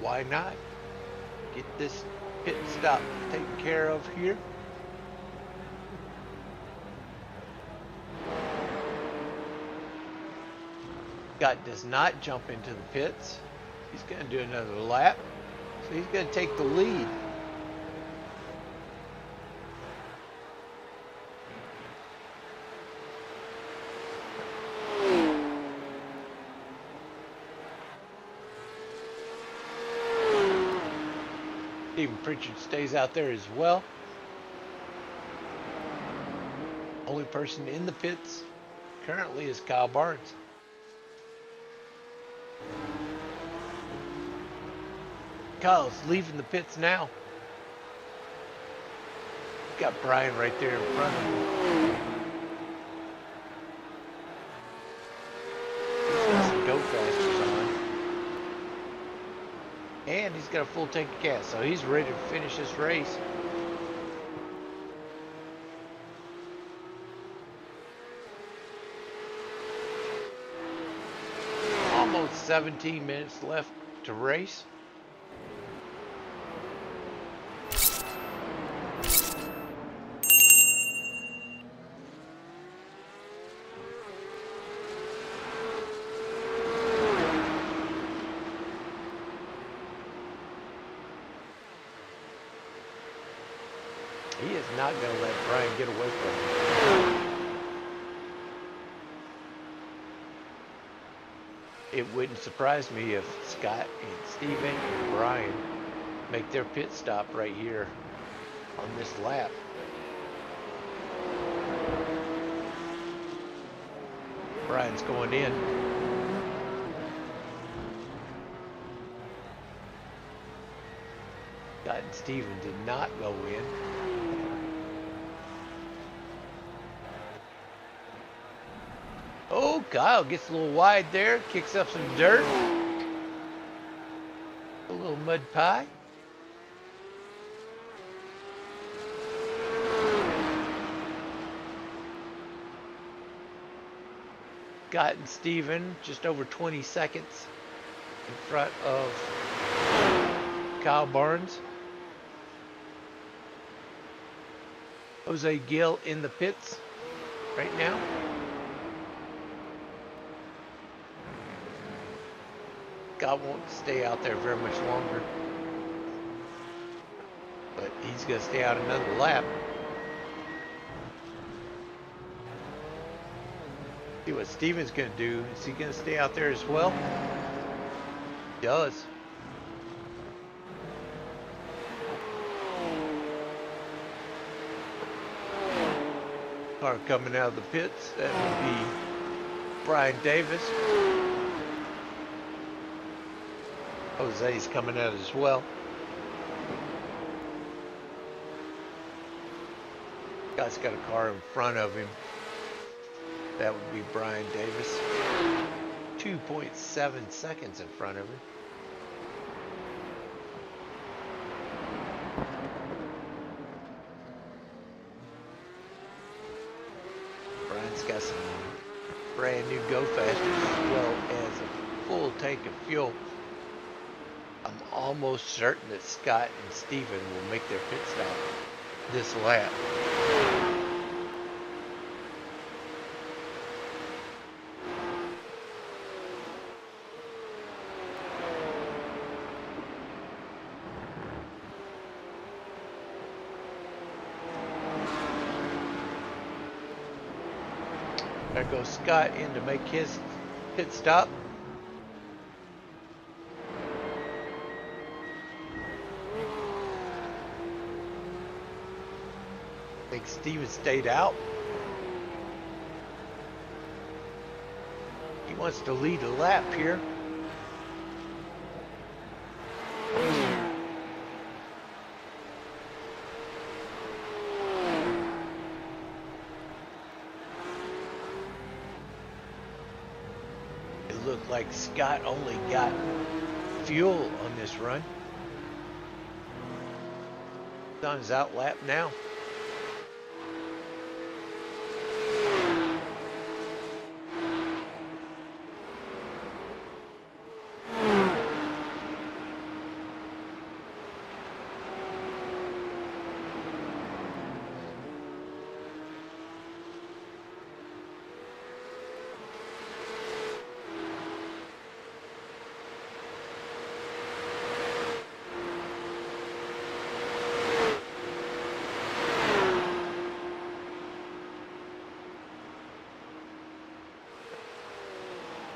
Why not get this pit stop taken care of here? Scott does not jump into the pits. He's going to do another lap. So he's going to take the lead. Steven Pritchard stays out there as well. Only person in the pits currently is Kyle Barnes. Kyle's leaving the pits now. Got Brian right there in front of him. He's got some go fasters on. And he's got a full tank of gas, so he's ready to finish this race. Almost 17 minutes left to race. He is not going to let Brian get away from him. It wouldn't surprise me if Scott and Steven and Brian make their pit stop right here on this lap. Brian's going in. Scott and Steven did not go in. Oh, Kyle gets a little wide there, kicks up some dirt. A little mud pie. Scott and Steven just over 20 seconds in front of Kyle Barnes. Jose Gill in the pits right now. Scott won't stay out there very much longer, but he's going to stay out another lap. See what Steven's going to do. Is he going to stay out there as well? He does. Car coming out of the pits, that would be Brian Davis. Jose's coming out as well. Guy's got a car in front of him. That would be Brian Davis. 2.7 seconds in front of him. Brian's got some brand new go fasters as well as a full tank of fuel. I'm almost certain that Scott and Steven will make their pit stop this lap. There goes Scott in to make his pit stop. I think Steven stayed out. He wants to lead a lap here. It looked like Scott only got fuel on this run. He's on his out lap now.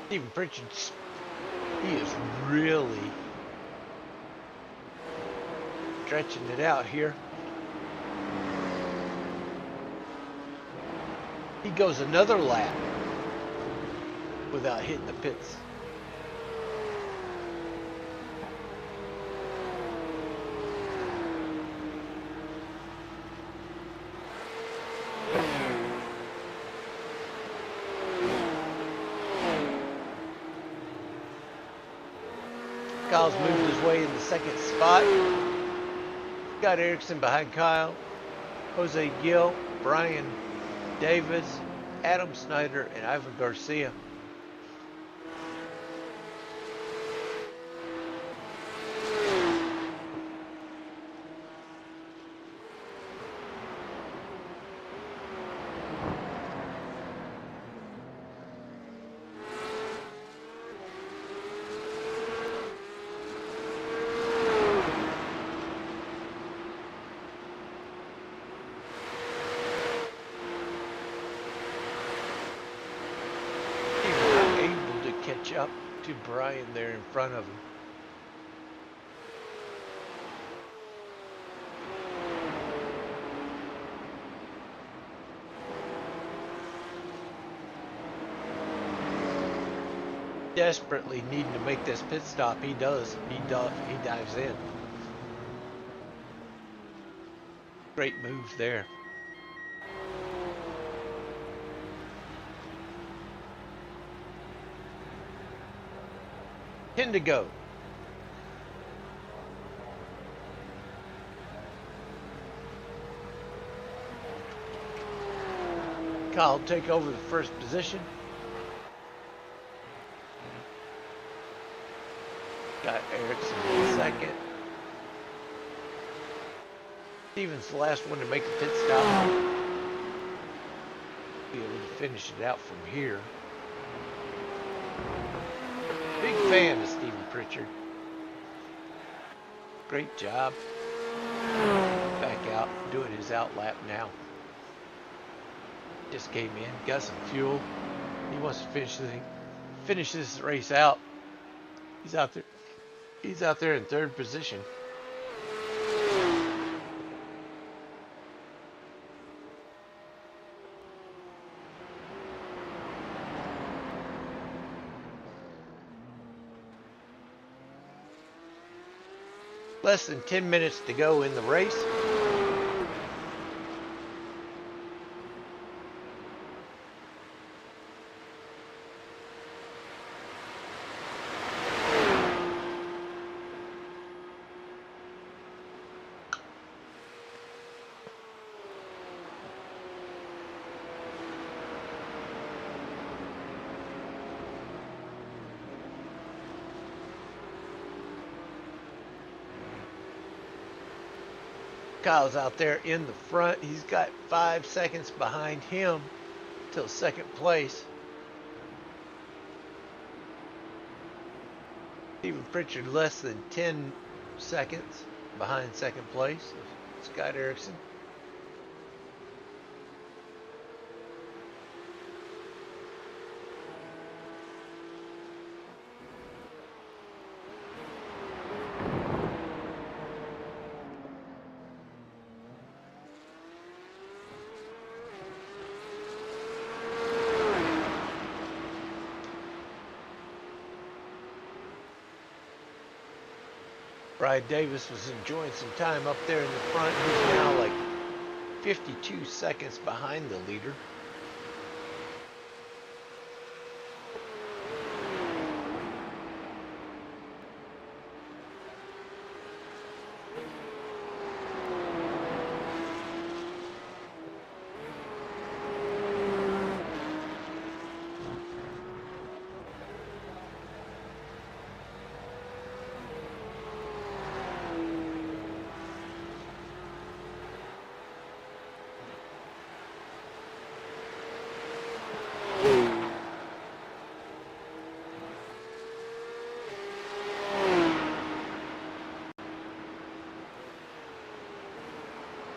Stephen Pritchard, he is really stretching it out here. He goes another lap without hitting the pits. Kyle's moved his way in the second spot. Scott Erickson behind Kyle, Jose Gill, Brian Davis, Adam Snyder, and Ivan Garcia. Up to Brian there in front of him. Desperately needing to make this pit stop. He does. He dives in. Great move there. 10 to go. Kyle take over the first position. Got Erickson in second. Steven's the last one to make a pit stop. Be able to finish it out from here. Big fan of Stephen Pritchard. Great job. Back out, doing his out lap now. Just came in, got some fuel. He wants to finish this race out. He's out there. He's out there in third position. Less than 10 minutes to go in the race. Kyle's out there in the front. He's got 5 seconds behind him till second place. Stephen Pritchard less than 10 seconds behind second place. Scott Erickson. Brian Davis was enjoying some time up there in the front. He's now like 52 seconds behind the leader.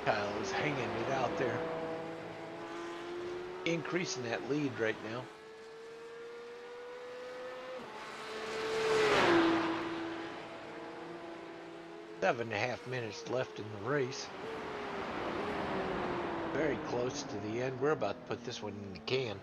Kyle is hanging it out there. Increasing that lead right now. 7.5 minutes left in the race. Very close to the end. We're about to put this one in the can.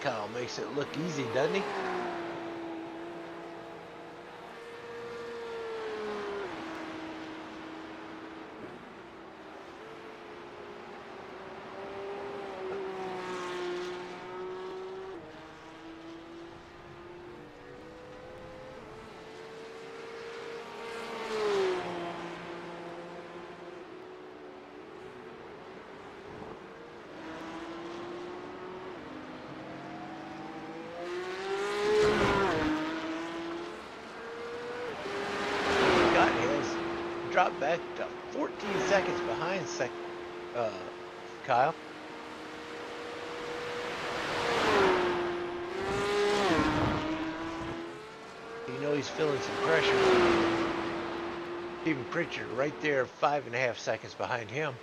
Kyle makes it look easy, doesn't he? Dropped back to 14 seconds behind Kyle. You know he's feeling some pressure. Even Pritchard right there, 5.5 seconds behind him.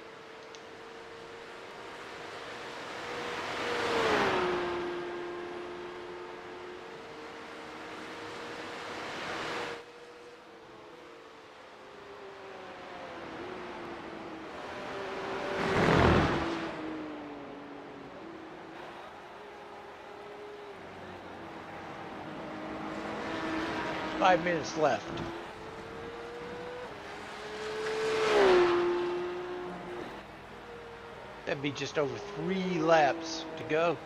Five minutes left. That'd be just over 3 laps to go.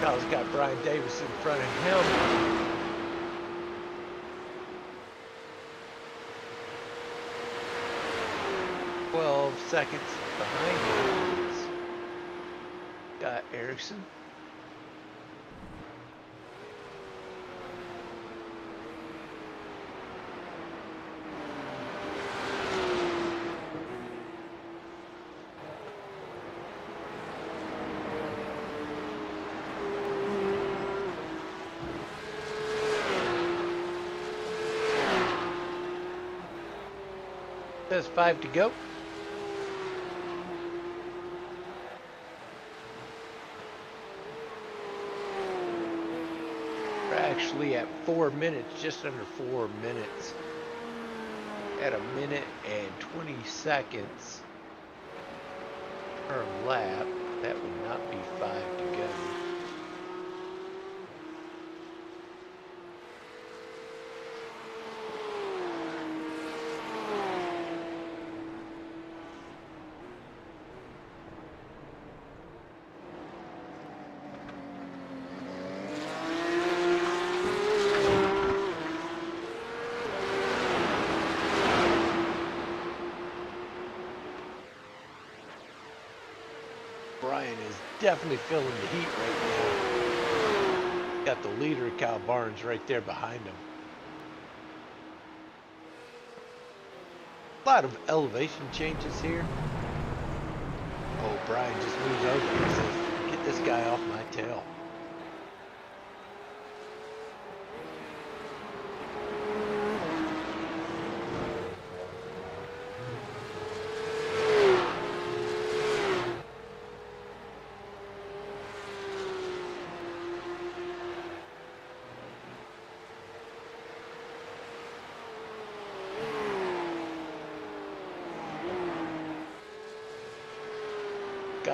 Kyle's got Brian Davis in front of him. 12 seconds behind him is Scott Erickson. There's 5 to go. We're actually at 4 minutes, just under 4 minutes. At 1 minute and 20 seconds per lap. That would not be 5 to go. Brian is definitely feeling the heat right now. Got the leader, Kyle Barnes, right there behind him. A lot of elevation changes here. Oh, Brian just moves over and says, "Get this guy off my tail."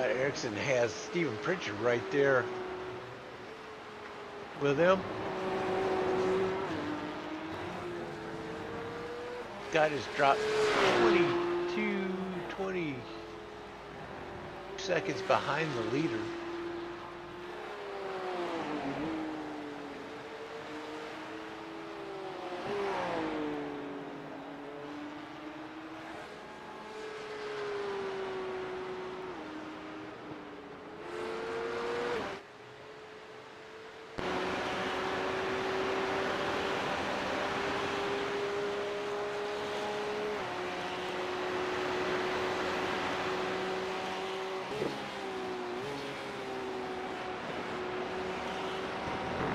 Scott Erickson has Steven Pritchard right there with him. Scott has dropped 20 seconds behind the leader.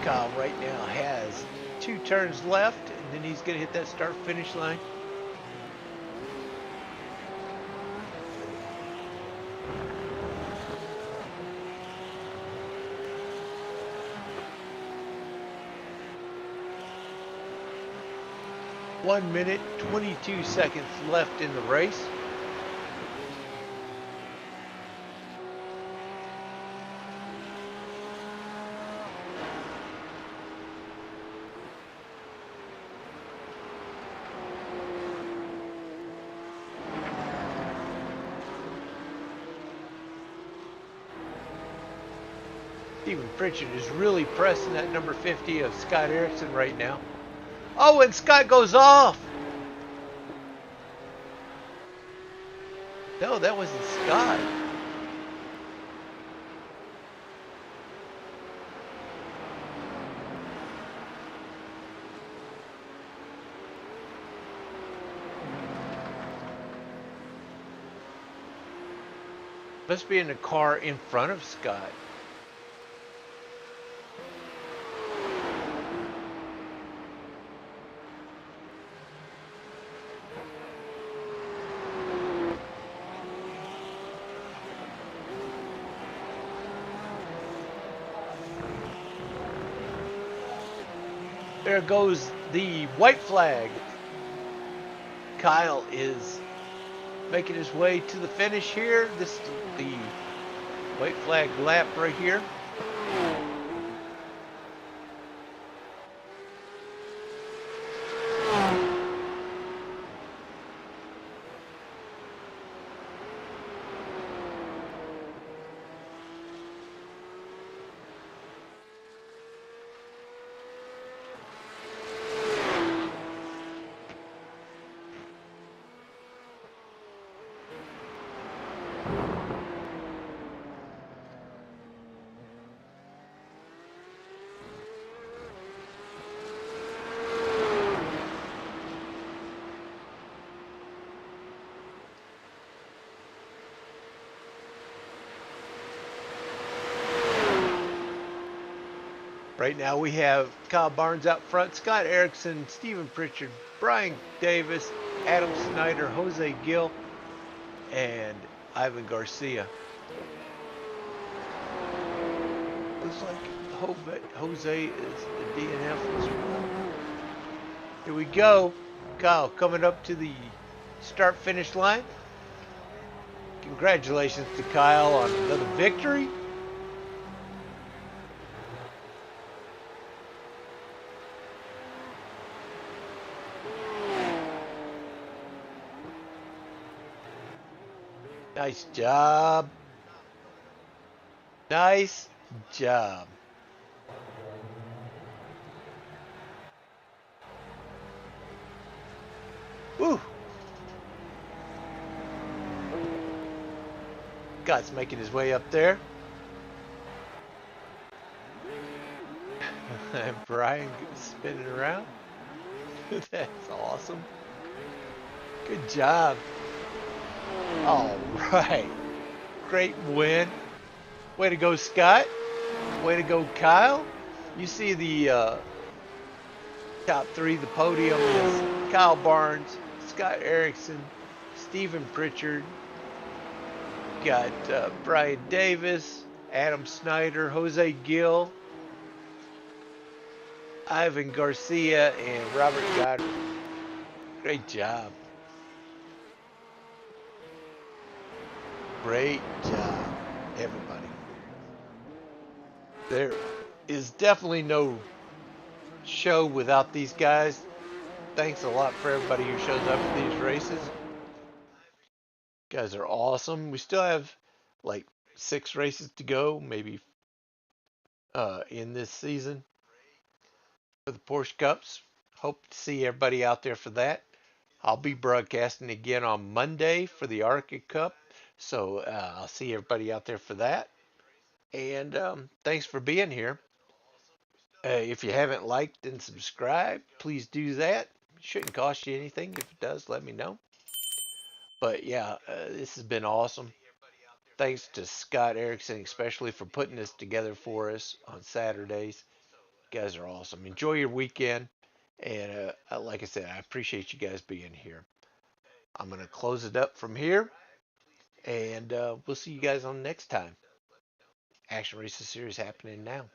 Kyle right now has 2 turns left, and then he's going to hit that start-finish line. One minute, 22 seconds left in the race. Steven Pritchard is really pressing that number 50 of Scott Erickson right now. Oh, and Scott goes off. No, that wasn't Scott. Must be in the car in front of Scott. There goes the white flag. Kyle is making his way to the finish here. This is the white flag lap right here. Right now we have Kyle Barnes out front, Scott Erickson, Steven Pritchard, Brian Davis, Adam Snyder, Jose Gill, and Ivan Garcia. Looks like Jose is the DNF as well. Here we go. Kyle coming up to the start-finish line. Congratulations to Kyle on another victory. Nice job. Nice job. Woo. Scott's making his way up there. And Brian spinning around. That's awesome. Good job. All right. Great win. Way to go, Scott. Way to go, Kyle. You see the top 3, the podium is Kyle Barnes, Scott Erickson, Steven Pritchard. Got Brian Davis, Adam Snyder, Jose Gill, Ivan Garcia, and Robert Goddard. Great job. Great job. everybody. There is definitely no show without these guys. Thanks a lot for everybody who shows up for these races. You guys are awesome. We still have like 6 races to go, maybe in this season for the Porsche Cups. Hope to see everybody out there for that. I'll be broadcasting again on Monday for the Arctic Cup, so I'll see everybody out there for that. And thanks for being here. If you haven't liked and subscribed, please do that. It shouldn't cost you anything. If it does, let me know. But yeah, this has been awesome. Thanks to Scott Erickson, especially for putting this together for us on Saturdays. You guys are awesome. Enjoy your weekend. And like I said, I appreciate you guys being here. I'm going to close it up from here. And we'll see you guys on next time. Action Races Series happening now.